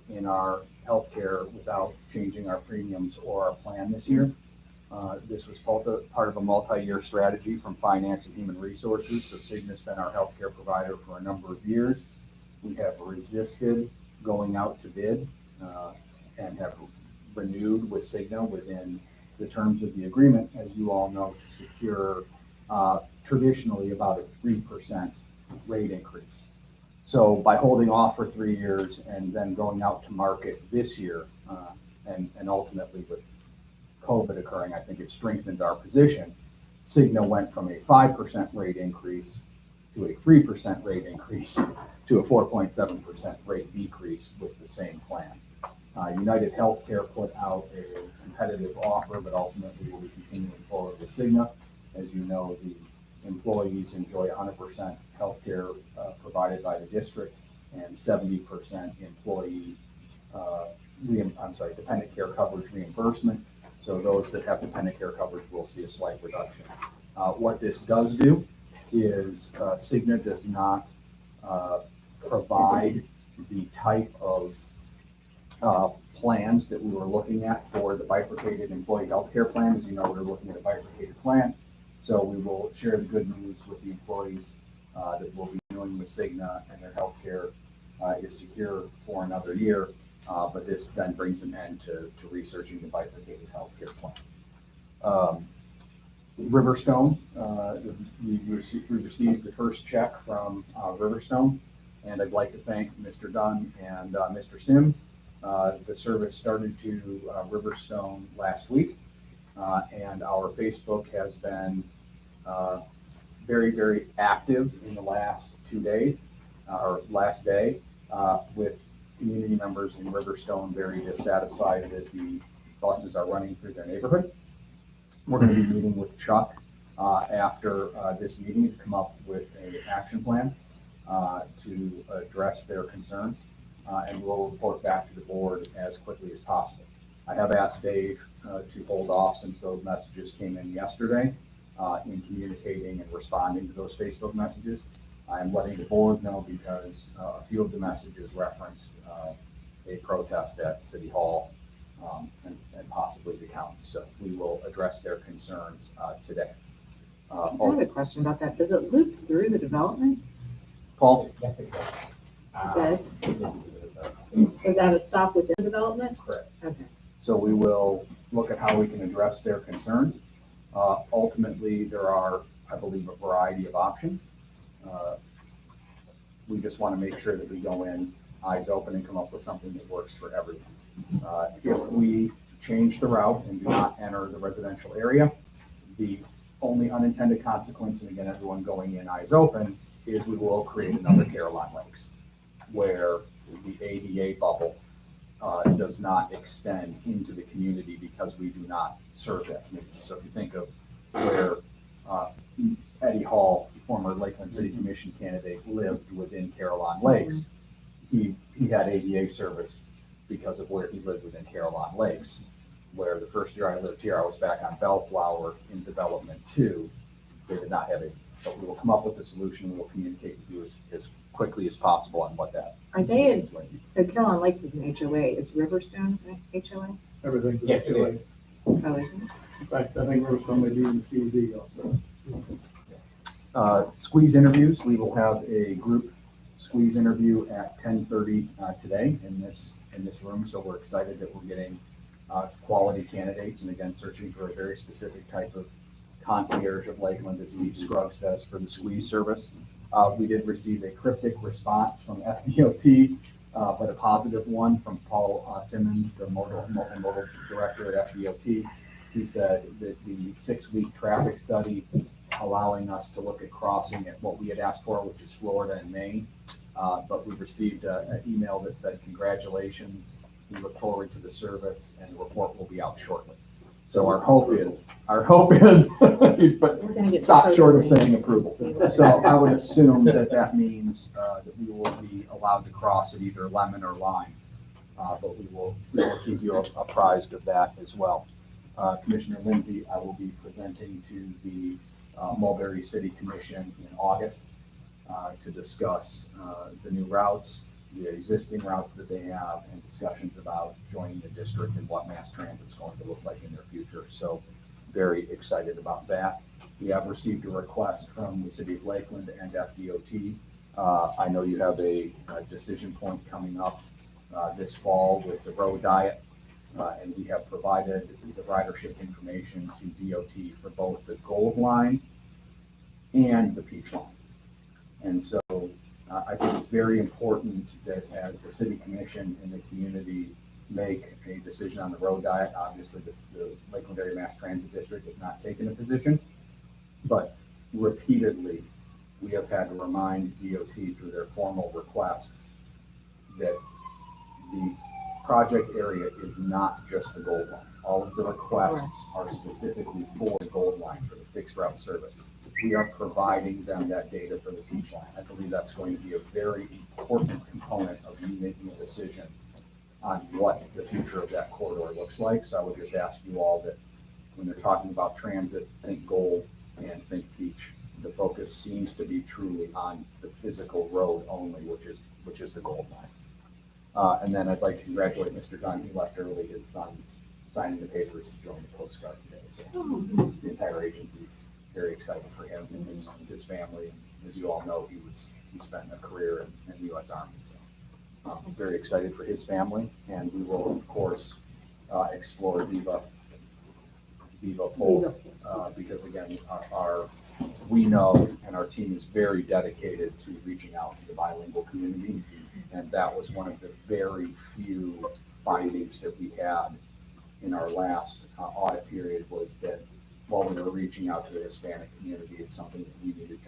in our healthcare without changing our premiums or our plan this year. This was part of a multi-year strategy from Finance and Human Resources. So Cigna's been our healthcare provider for a number of years. We have resisted going out to bid and have renewed with Cigna within the terms of the agreement, as you all know, to secure traditionally about a 3% rate increase. So by holding off for 3 years and then going out to market this year, and ultimately with COVID occurring, I think it strengthened our position. Cigna went from a 5% rate increase to a 3% rate increase to a 4.7% rate decrease with the same plan. United Healthcare put out a competitive offer, but ultimately will be continuing forward with Cigna. As you know, the employees enjoy 100% healthcare provided by the district and 70% employee, dependent care coverage reimbursement. So those that have dependent care coverage will see a slight reduction. What this does do is Cigna does not provide the type of plans that we were looking at for the bifurcated employee health care plan. As you know, we're looking at a bifurcated plan. So we will share the good news with the employees that will be dealing with Cigna, and their health care is secure for another year. But this then brings an end to researching the bifurcated health care plan. Riverstone, we received the first check from Riverstone, and I'd like to thank Mr. Dunn and Mr. Sims. The service started to Riverstone last week, and our Facebook has been very, very active in the last 2 days, or last day, with community members in Riverstone very dissatisfied that the buses are running through their neighborhood. We're going to be meeting with Chuck after this meeting to come up with an action plan to address their concerns, and we'll report back to the board as quickly as possible. I have asked Dave to hold off since those messages came in yesterday in communicating and responding to those Facebook messages. I'm letting the board know because a few of the messages referenced a protest at City Hall and possibly the county. So we will address their concerns today. I have a question about that. Does it loop through the development? Paul? It does. Does that have a stop within development? Correct. Okay. So we will look at how we can address their concerns. Ultimately, there are, I believe, a variety of options. We just want to make sure that we go in eyes open and come up with something that works for everyone. If we change the route and do not enter the residential area, the only unintended consequence, and again, everyone going in eyes open, is we will create another Caroline Lakes, where the ADA bubble does not extend into the community because we do not serve that community. So if you think of where Eddie Hall, former Lakeland City Commission candidate, lived within Caroline Lakes, he had ADA service because of where he lived within Caroline Lakes. Where the first year I lived here, I was back on Bellflower in Development 2. They did not have it, but we will come up with a solution. We will communicate with you as quickly as possible on what that. Are they in, so Caroline Lakes is an HOA. Is Riverstone an HOA? Everything. Yeah, it is. Oh, isn't it? In fact, I think Riverstone may be in the CUD also. Squeeze interviews. We will have a group squeeze interview at 10:30 today in this room. So we're excited that we're getting quality candidates, and again, searching for a very specific type of concierge of Lakeland, as Steve Scruggs says, for the squeeze service. We did receive a cryptic response from FDOT but a positive one from Paul Simmons, the multimodal director at FDOT. He said that the 6-week traffic study allowing us to look at crossing at what we had asked for, which is Florida and Maine. But we received an email that said, congratulations, we look forward to the service, and the report will be out shortly. So our hope is, but stop short of saying approval. So I would assume that that means that we will be allowed to cross at either Lemon or Lime. But we will keep you apprised of that as well. Commissioner Lindsay, I will be presenting to the Mulberry City Commission in August to discuss the new routes, the existing routes that they have, and discussions about joining the district and what mass transit is going to look like in their future. So very excited about that. We have received a request from the City of Lakeland and FDOT. I know you have a decision point coming up this fall with the road diet, and we have provided the ridership information to DOT for both the Gold Line and the Peach Line. And so I think it's very important that as the City Commission and the community make a decision on the road diet, obviously the Lakeland Area Mass Transit District has not taken a position, but repeatedly we have had to remind DOT through their formal requests that the project area is not just the Gold Line. All of the requests are specifically for the Gold Line, for the fixed route service. We are providing them that data for the Peach Line. I believe that's going to be a very important component of you making a decision on what the future of that corridor looks like. So I would just ask you all that when they're talking about transit, think Gold and think Peach. The focus seems to be truly on the physical road only, which is the Gold Line. And then I'd like to congratulate Mr. Gunn. He left early. His son's signing the papers to join the Coast Guard today. So the entire agency's very excited for him and his family. And as you all know, he spent a career in the U.S. Army. So I'm very excited for his family, and we will of course explore Viva Pole because again, we know and our team is very dedicated to reaching out to the bilingual community, and that was one of the very few findings that we had in our last audit period, was that while we were reaching out to the Hispanic community, it's something that we needed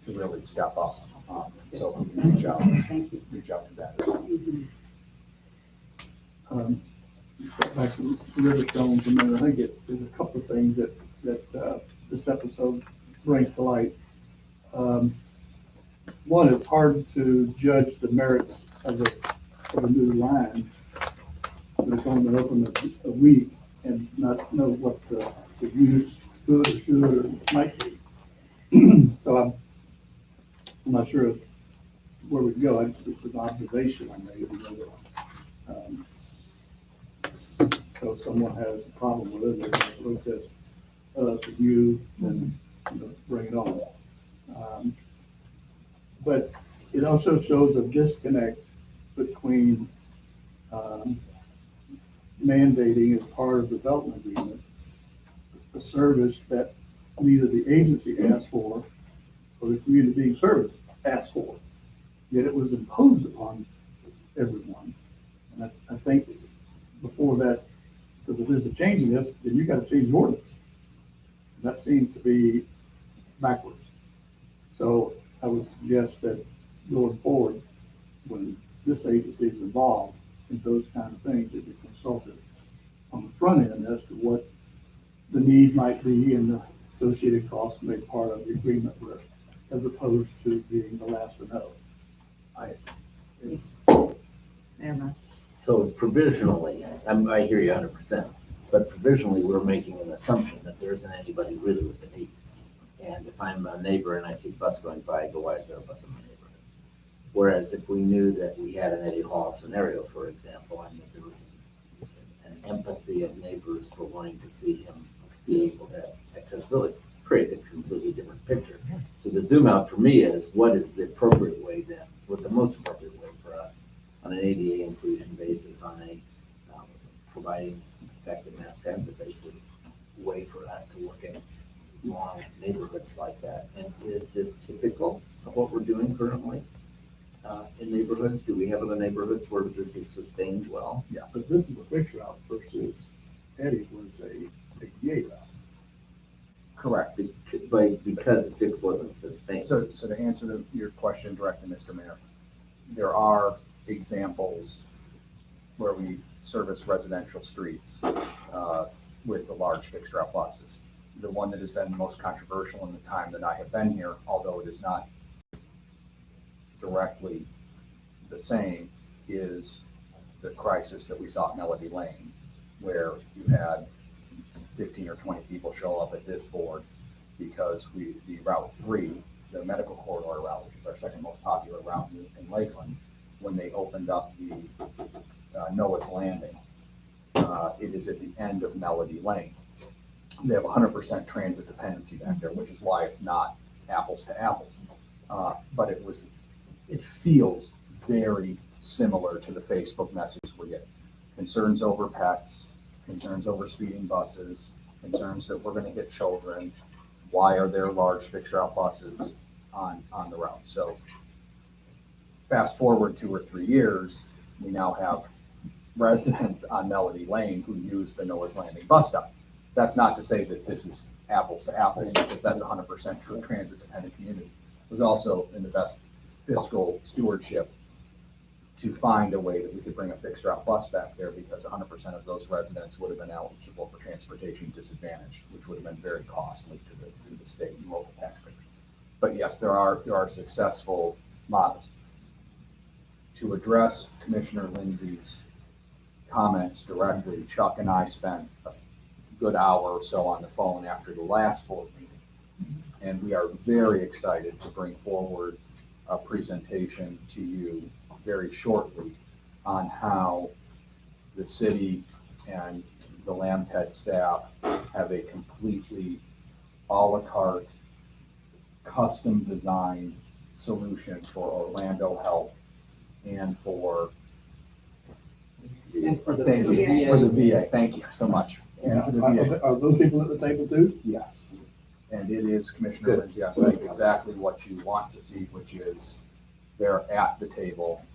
to really step up. So if we can reach out to that as well. Back to Riverstone for a minute, I think there's a couple of things that this episode brings to light. One, it's hard to judge the merits of a new line when it's only been open a week and not know what the use could or should or might be. So I'm not sure where we go. It's an observation I made. So if someone has a problem with it, they're going to protest to you and bring it on. But it also shows a disconnect between mandating as part of the development agreement a service that neither the agency asked for or the community being serviced asked for, yet it was imposed upon everyone. And I think before that, because if there's a change in this, then you got to change the ordinance. And that seems to be backwards. So I would suggest that going forward, when this agency is involved in those kind of things, that be consulted on the front end as to what the need might be and the associated costs to make part of the agreement with, as opposed to being the last to know. So provisionally, I hear you 100%, but provisionally, we're making an assumption that there isn't anybody really with the need. And if I'm a neighbor and I see a bus going by, I go, why is there a bus in my neighborhood? Whereas if we knew that we had an Eddie Hall scenario, for example, and that there was an empathy of neighbors for wanting to see him be able to have accessibility, creates a completely different picture. So the zoom out for me is, what is the appropriate way then, what the most appropriate way for us on an ADA inclusion basis, on a providing effective mass transit basis, way for us to look at long neighborhoods like that. And is this typical of what we're doing currently? in neighborhoods? Do we have other neighborhoods where this is sustained well? Yes. So this is a fixed route versus Eddie was a VA route. Correct. Because the fix wasn't sustained. So to answer your question directly, Mr. Mayor, there are examples where we service residential streets with the large fixed route buses. The one that has been most controversial in the time that I have been here, although it is not directly the same, is the crisis that we saw at Melody Lane, where you had 15 or 20 people show up at this board because the Route 3, the medical corridor route, which is our second most popular route in Lakeland, when they opened up the Noah's Landing, it is at the end of Melody Lane. They have 100% transit dependency back there, which is why it's not apples to apples. But it feels very similar to the Facebook messages we're getting. Concerns over pets, concerns over speeding buses, concerns that we're going to hit children. Why are there large fixed route buses on the route? So fast forward 2 or 3 years, we now have residents on Melody Lane who use the Noah's Landing bus stop. That's not to say that this is apples to apples, because that's 100% true transit dependent community. It was also in the best fiscal stewardship to find a way that we could bring a fixed route bus back there, because 100% of those residents would have been eligible for transportation disadvantage, which would have been very costly to the state and local taxpayers. But yes, there are successful models. To address Commissioner Lindsay's comments directly, Chuck and I spent a good hour or so on the phone after the last board meeting, and we are very excited to bring forward a presentation to you very shortly on how the city and the LAMTD staff have a completely a la carte, custom designed solution for Orlando Health and for And for the thank you, VA. for the VA. Thank you so much. And for the VA. Are those people at the table too? Yes. And it is, Commissioner Lindsay, I think exactly what you want to see, which is they're at the table.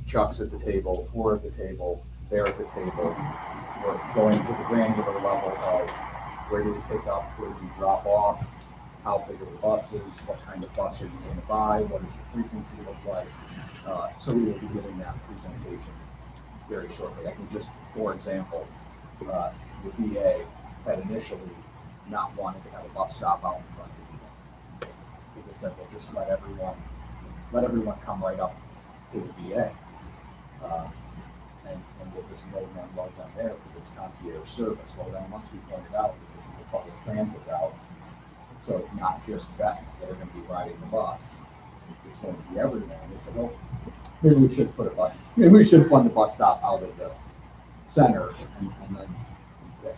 Chuck's at the table, we're at the table, they're at the table. We're going to the granular level of where do we pick up, where do we drop off, how big are the buses, what kind of bus are you going to buy, what does the frequency look like? So we will be giving that presentation very shortly. I think just for example, the VA had initially not wanted to have a bus stop out in front of the VA, because they said, well, just let everyone come right up to the VA, and we'll just load them right down there for this concierge service. Well, then once we pointed out that this is a public transit route, so it's not just vets that are going to be riding the bus, it's going to be everyone. They said, well, maybe we should maybe we should fund the bus stop out of the center, and then the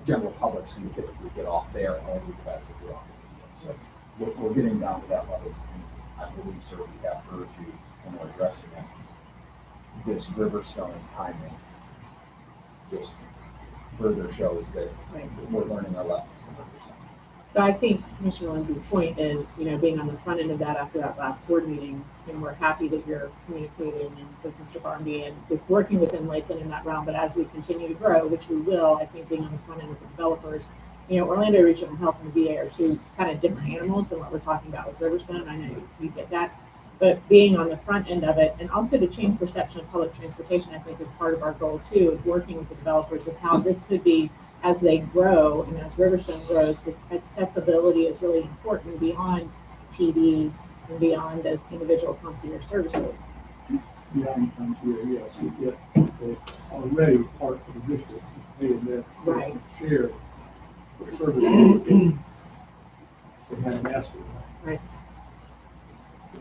general public's going to typically get off there, and only the vets will be off there. So we're getting down to that level. And I believe, sir, we have heard you and we're addressing it. This Riverstone timing just further shows that we're learning our lessons from Riverstone. So I think Commissioner Lindsay's point is, being on the front end of that after that last board meeting, and we're happy that you're communicating and with Mr. Barmby and with working within Lakeland in that realm. But as we continue to grow, which we will, I think being on the front end with the developers, Orlando Regional Health and the VA are two kind of different animals than what we're talking about with Riverstone. I know you get that. But being on the front end of it, and also to change perception of public transportation, I think is part of our goal too, of working with the developers of how this could be, as they grow and as Riverstone grows, this accessibility is really important beyond TD and beyond those individual concierge services. Beyond concierge, yes, it's already part of the district, and that Right. share for services they haven't asked for. Right.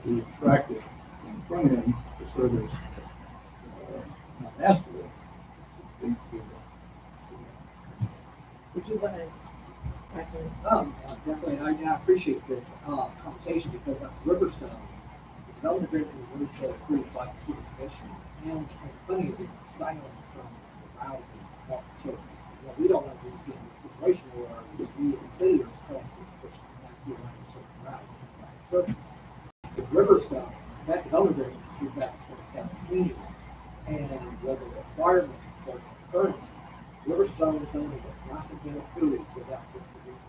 To attract it on the front end, the service not asked for it, seems to be. Would you want to? Definitely, I appreciate this conversation because Riverstone, the development agreement was originally approved by the city commission and the funding agreement signed on in terms of the route and what service. What we don't want to do is get into a situation where we in the city are telling us that has to be on a certain route, right? Service. With Riverstone, that development agreement is approved back in 2017 and was a requirement for concurrency, Riverstone was only not been approved without this agreement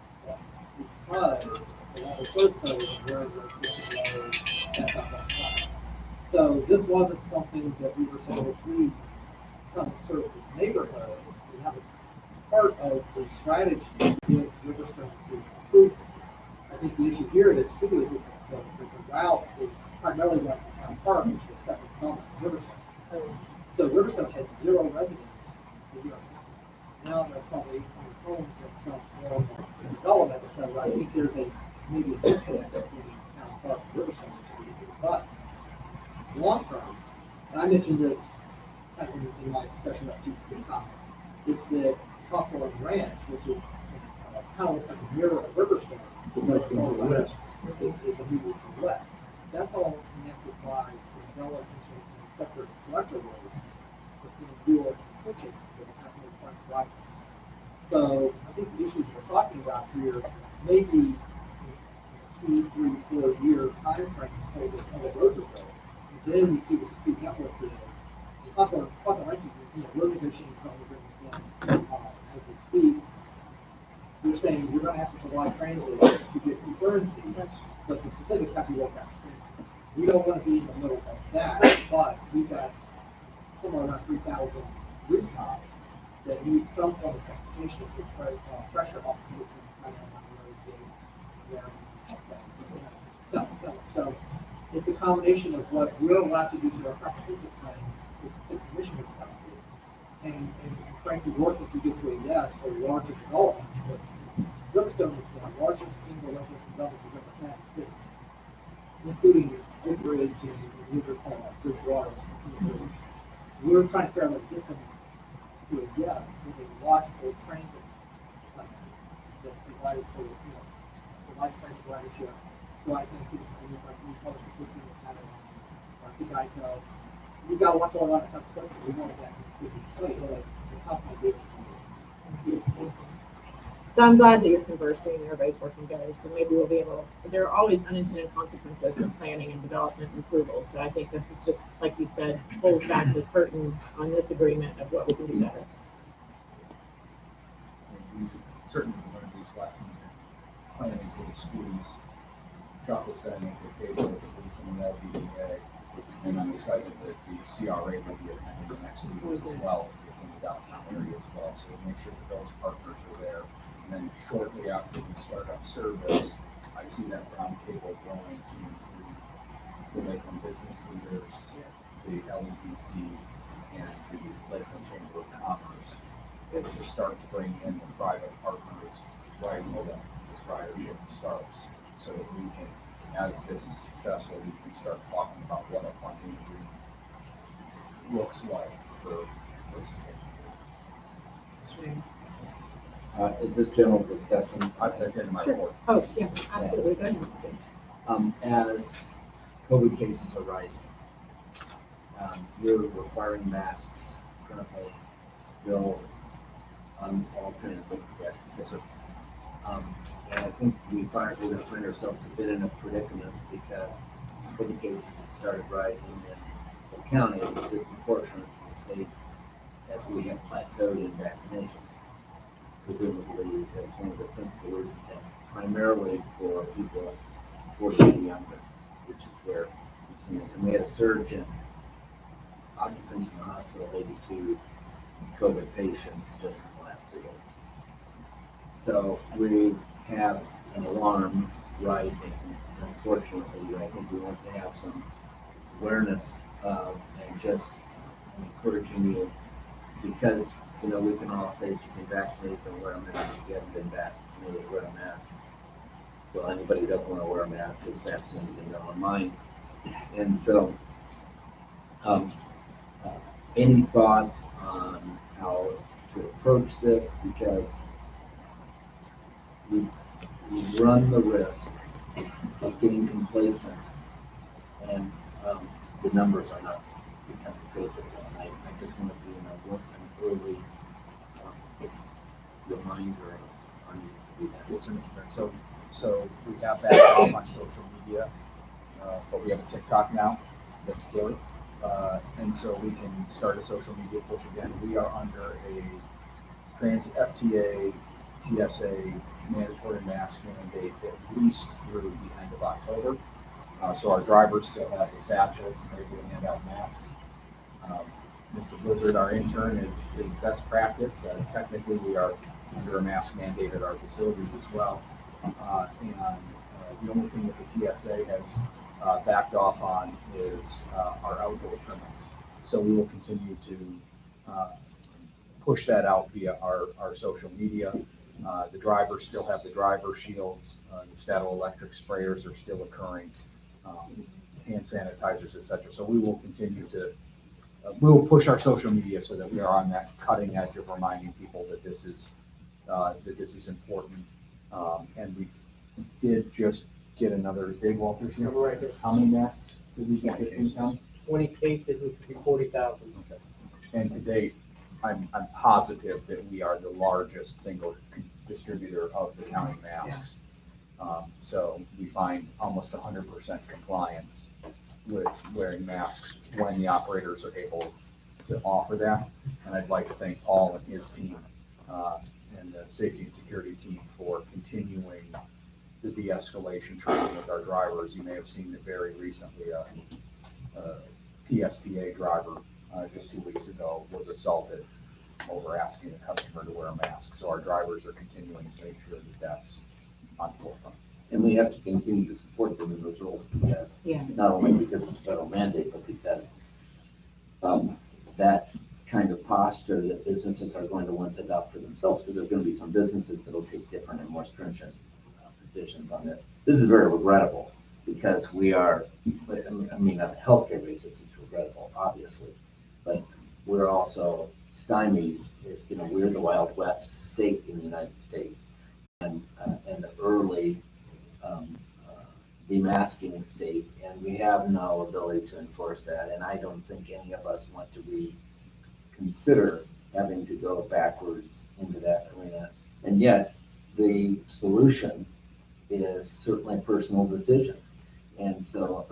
because the water source study was where it was getting low, that's not that high. So this wasn't something that we were saying, please come serve this neighborhood. And that was part of the strategy to get Riverstone to include. I think the issue here is too is that the route is primarily run from Town Park, which is a separate development from Riverstone. So Riverstone had 0 residents a year and a half ago. Now there are probably 800 homes in some form of development. So I think there's maybe a disconnect between Town Park and Riverstone. But long term, and I mentioned this kind of in my discussion about Tpd comments, is that Folklore Ranch, which is kind of looks like a mirror of Riverstone, but is a mirror to the west. That's all connected by the development and a separate collector road between Buell and Pickett that have no front driveways. So I think the issues we're talking about here may be 2, 3, 4 year time frame until this other roads are built. Then we see what the true network is. The Folklore Ranch is, we're negotiating as we speak. You're saying you're going to have to provide transit to get concurrency, but the specifics have to be worked out. We don't want to be in the middle of that, but we've got somewhere around 3,000 rooftops that need some form of transportation to put pressure off the kind of road gates, so it's a combination of what we're allowed to do through our comprehensive plan, that the city commission is allowed to do, and frankly working to get to a yes for larger development. Riverstone is the largest single residential development we've ever had in the city, including Woodbridge and Bridgewater. So we're trying to figure out how to get them to a yes with a logical transit plan that provides for, provides transit ridership, provide connectivity to new public equipment, the GEICO. We've got a lot going on at some scope. We want that to be placed, like the top line data. So I'm glad that you're conversing and everybody's working together. So maybe we'll be able, there are always unintended consequences of planning and development and approval. So I think this is just, like you said, pulls back the curtain on this agreement of what we can do better. We certainly learned these lessons in planning for the schools. Shop was dining at the table from the LAMTD, and I'm excited that the CRA will be attending the next meetings as well, because it's in the downtown area as well. So we'll make sure that those partners are there. And then shortly after we start up service, I see that round table growing to include the Lakeland business leaders, the LEDC, and the Lakeland Chamber of Commerce. And to start to bring in the private partners right when this ridership starts, so that we can, as this is successful, we can start talking about what a funding agreement looks like for sustainability. It's just general discussion. That's in my Sure. report. Oh, yeah, absolutely. Go ahead. As COVID cases are rising, you're requiring masks currently still on all transit. Yes, sir. And I think we're going to find ourselves a bit in a predicament because COVID cases have started rising in the county disproportionate to the state as we have plateaued in vaccinations. Presumably as one of the principal reasons, and primarily for people 40 and younger, which is where we've seen this. And we had a surge in occupants in the hospital related to COVID patients just in the last 3 days. So we have an alarm rising. Unfortunately, I think we want to have some awareness of and just encouraging you, because we can all say that you can vaccinate and wear a mask. If you haven't been vaccinated, wear a mask. Well, anybody who doesn't want to wear a mask is vaccinated in their own mind. And so, any thoughts on how to approach this? Because we run the risk of getting complacent, and the numbers are not becoming favorable. And I just want to be an early reminder of our need to do that. Yes, sir, Mr. Mayor. So we have that on social media, but we have a TikTok now. the court. And so we can start a social media push again. We are under a transit FTA, TSA mandatory mask mandate at least through the end of October. So our drivers still have the satchels and they're going to hand out masks. Mr. Blizzard, our intern, is best practice. Technically, we are under a mask mandate at our facilities as well. And the only thing that the TSA has backed off on is our outdoor trimmings. So we will continue to push that out via our social media. The drivers still have the driver shields. The statoelectric sprayers are still occurring. Hand sanitizers, et cetera. So we will continue to we will push our social media so that we are on that cutting edge of reminding people that this is important. And we did just get another Dave Walters here. How many masks did we get? 20 cases, which would be 40,000. Okay. And to date, I'm positive that we are the largest single distributor of the county masks. So we find almost 100% compliance with wearing masks when the operators are able to offer that. And I'd like to thank Paul and his team and the safety and security team for continuing the de-escalation training with our drivers. You may have seen that very recently a PSTA driver just 2 weeks ago was assaulted over asking a customer to wear a mask. So our drivers are continuing to make sure that that's on the forefront. And we have to continue to support them in those roles because not only because it's a federal mandate, but because that kind of posture that businesses are going to want to adopt for themselves, because there's going to be some businesses that will take different and more stringent positions on this. This is very regrettable because we are, I mean, on a healthcare basis, it's regrettable, obviously, but we're also stymied. You know, we're the Wild West state in the United States, and the early demasking state, and we have no ability to enforce that. And I don't think any of us want to reconsider having to go backwards into that arena. And yet, the solution is certainly a personal decision. And so,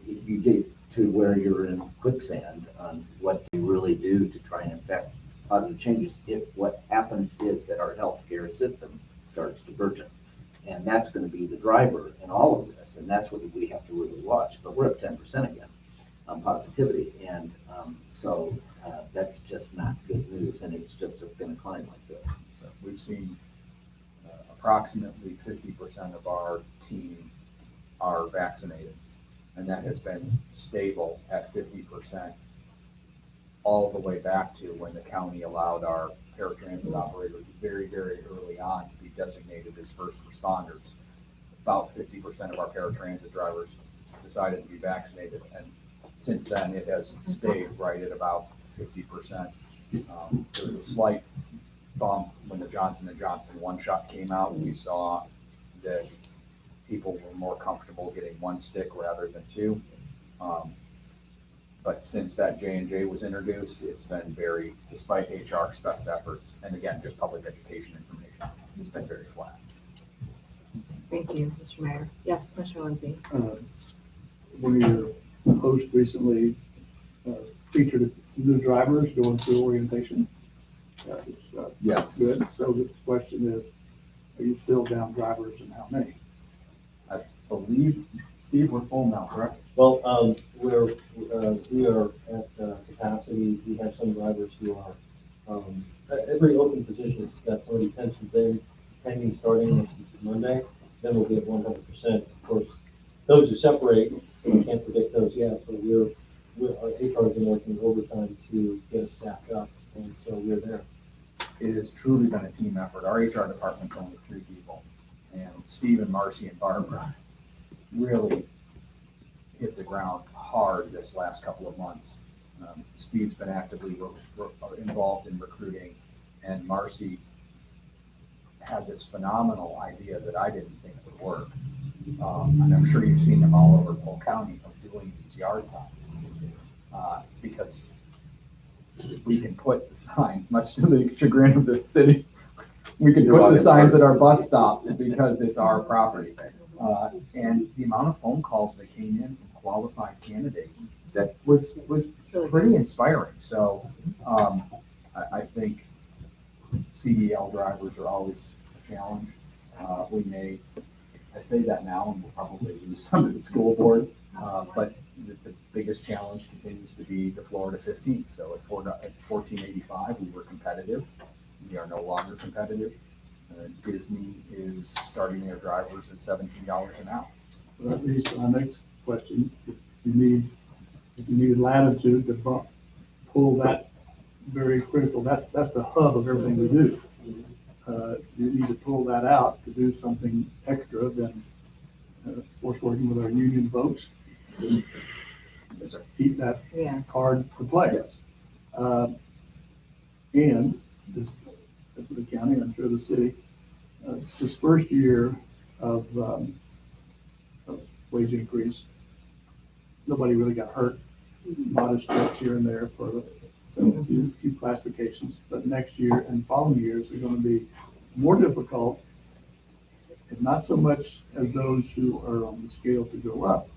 you get to where you're in quicksand on what you really do to try and affect positive changes if what happens is that our healthcare system starts to burgeon. And that's going to be the driver in all of this, and that's what we have to really watch. But we're up 10% again on positivity, and so that's just not good news, and it's just going to climb like this. So we've seen approximately 50% of our team are vaccinated, and that has been stable at 50% all the way back to when the county allowed our paratransit operators very, very early on to be designated as first responders. About 50% of our paratransit drivers decided to be vaccinated, and since then it has stayed right at about 50%. There was a slight bump when the Johnson & Johnson one-shot came out. We saw that people were more comfortable getting one stick rather than two. But since that J&J was introduced, it's been very, despite HR's best efforts, and again, just public education information, it's been very flat. Thank you, Mr. Mayor. Yes, Commissioner Lindsay. One of your hosts recently featured new drivers going through orientation. That was Yes. good. So the question is, are you still down drivers and how many? I believe, Steve, we're full now, correct? Well, we are at capacity. We have some drivers who are, every open position has got somebody penciled in, pending starting next Monday, then we'll be at 100%. Of course, those who separate, we can't predict those yet, but our HR has been working overtime to get us staffed up, and so we're there. It has truly been a team effort. Our HR department's only 3 people, and Steve and Marcy and Barbara really hit the ground hard this last couple of months. Steve's been actively involved in recruiting, and Marcy had this phenomenal idea that I didn't think would work. And I'm sure you've seen them all over Polk County of doing these yard signs. Because we can put the signs, much to the chagrin of the city, we can put the signs at our bus stops because it's our property. And the amount of phone calls that came in from qualified candidates that was pretty inspiring. So, I think CDL drivers are always a challenge. I say that now, and we'll probably lose some of the school board, but the biggest challenge continues to be the Florida 15. So at 1485, we were competitive. We are no longer competitive. Disney is starting their drivers at $17 an hour. Well, that leads to my next question. If you need latitude to pull that very critical, that's the hub of everything we do. You need to pull that out to do something extra than, of course, working with our union folks. Yes, sir. Keep that Yeah. card to play. Yes. And this, for the county, I'm sure the city, this first year of wage increase, nobody really got hurt. Modest steps here and there for a few classifications, but next year and following years are going to be more difficult, and not so much as those who are on the scale to go up,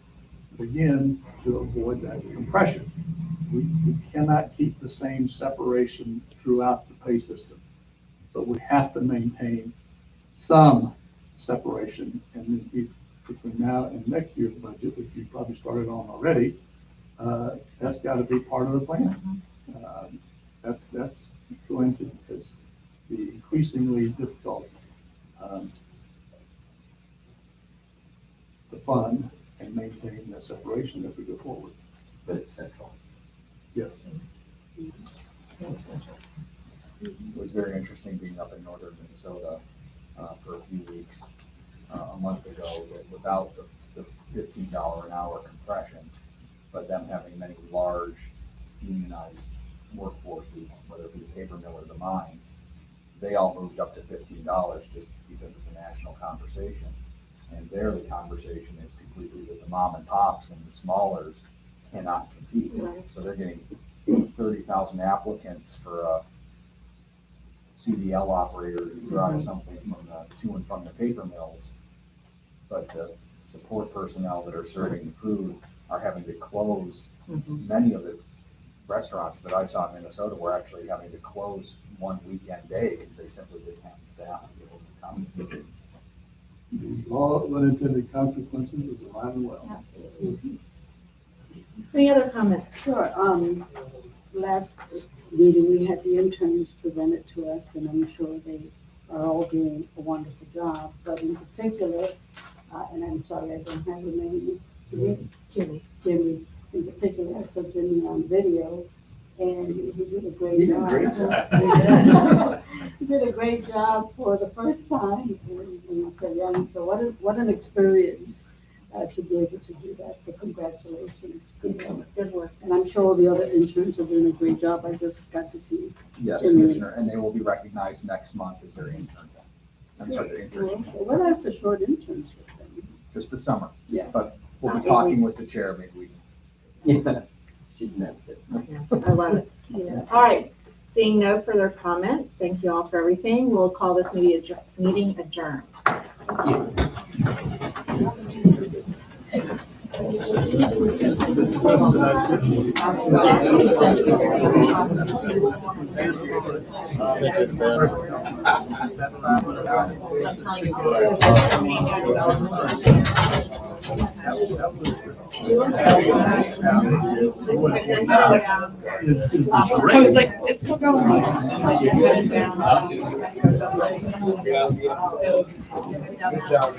but again, to avoid that compression. We cannot keep the same separation throughout the pay system, but we have to maintain some separation. And between now and next year's budget, which you probably started on already, that's got to be part of the plan. That's going to be increasingly difficult to fund and maintain that separation as we go forward. But it's central. Yes. It was very interesting being up in northern Minnesota for a few weeks a month ago, that without the $15 an hour compression, but them having many large unionized workforces, whether it be the paper mill or the mines, they all moved up to $15 just because of the national conversation. And there the conversation is completely that the mom and pops and the smallers cannot compete. Right. So they're getting 30,000 applicants for a CDL operator to drive something from to and from the paper mills. But the support personnel that are serving the food are having to close. Many of the restaurants that I saw in Minnesota were actually having to close one weekend day because they simply didn't have the staff to be able to come. The law of unintended consequences is alive and well. Absolutely. Any other comments? Sure. Last meeting, we had the interns presented to us, and I'm sure they are all doing a wonderful job. But in particular, and I'm sorry I don't have your name, Jimmy. Jimmy, in particular, I saw Jimmy on video, and he did a great job. He did a great job for the first time, and so young. So what an experience to be able to do that. So congratulations. Good work. And I'm sure all the other interns are doing a great job. I just got to see. Yes, Commissioner, and they will be recognized next month as their interns. I'm sorry, their interns. Well, that's a short internship then. Just the summer. Yeah. But we'll be Not 8 talking weeks. with the chair, maybe we Yeah. She's not good. I love it. Yeah. All right, seeing no further comments, thank you all for everything. We'll call this meeting adjourned. I was like, it's still going. Good job.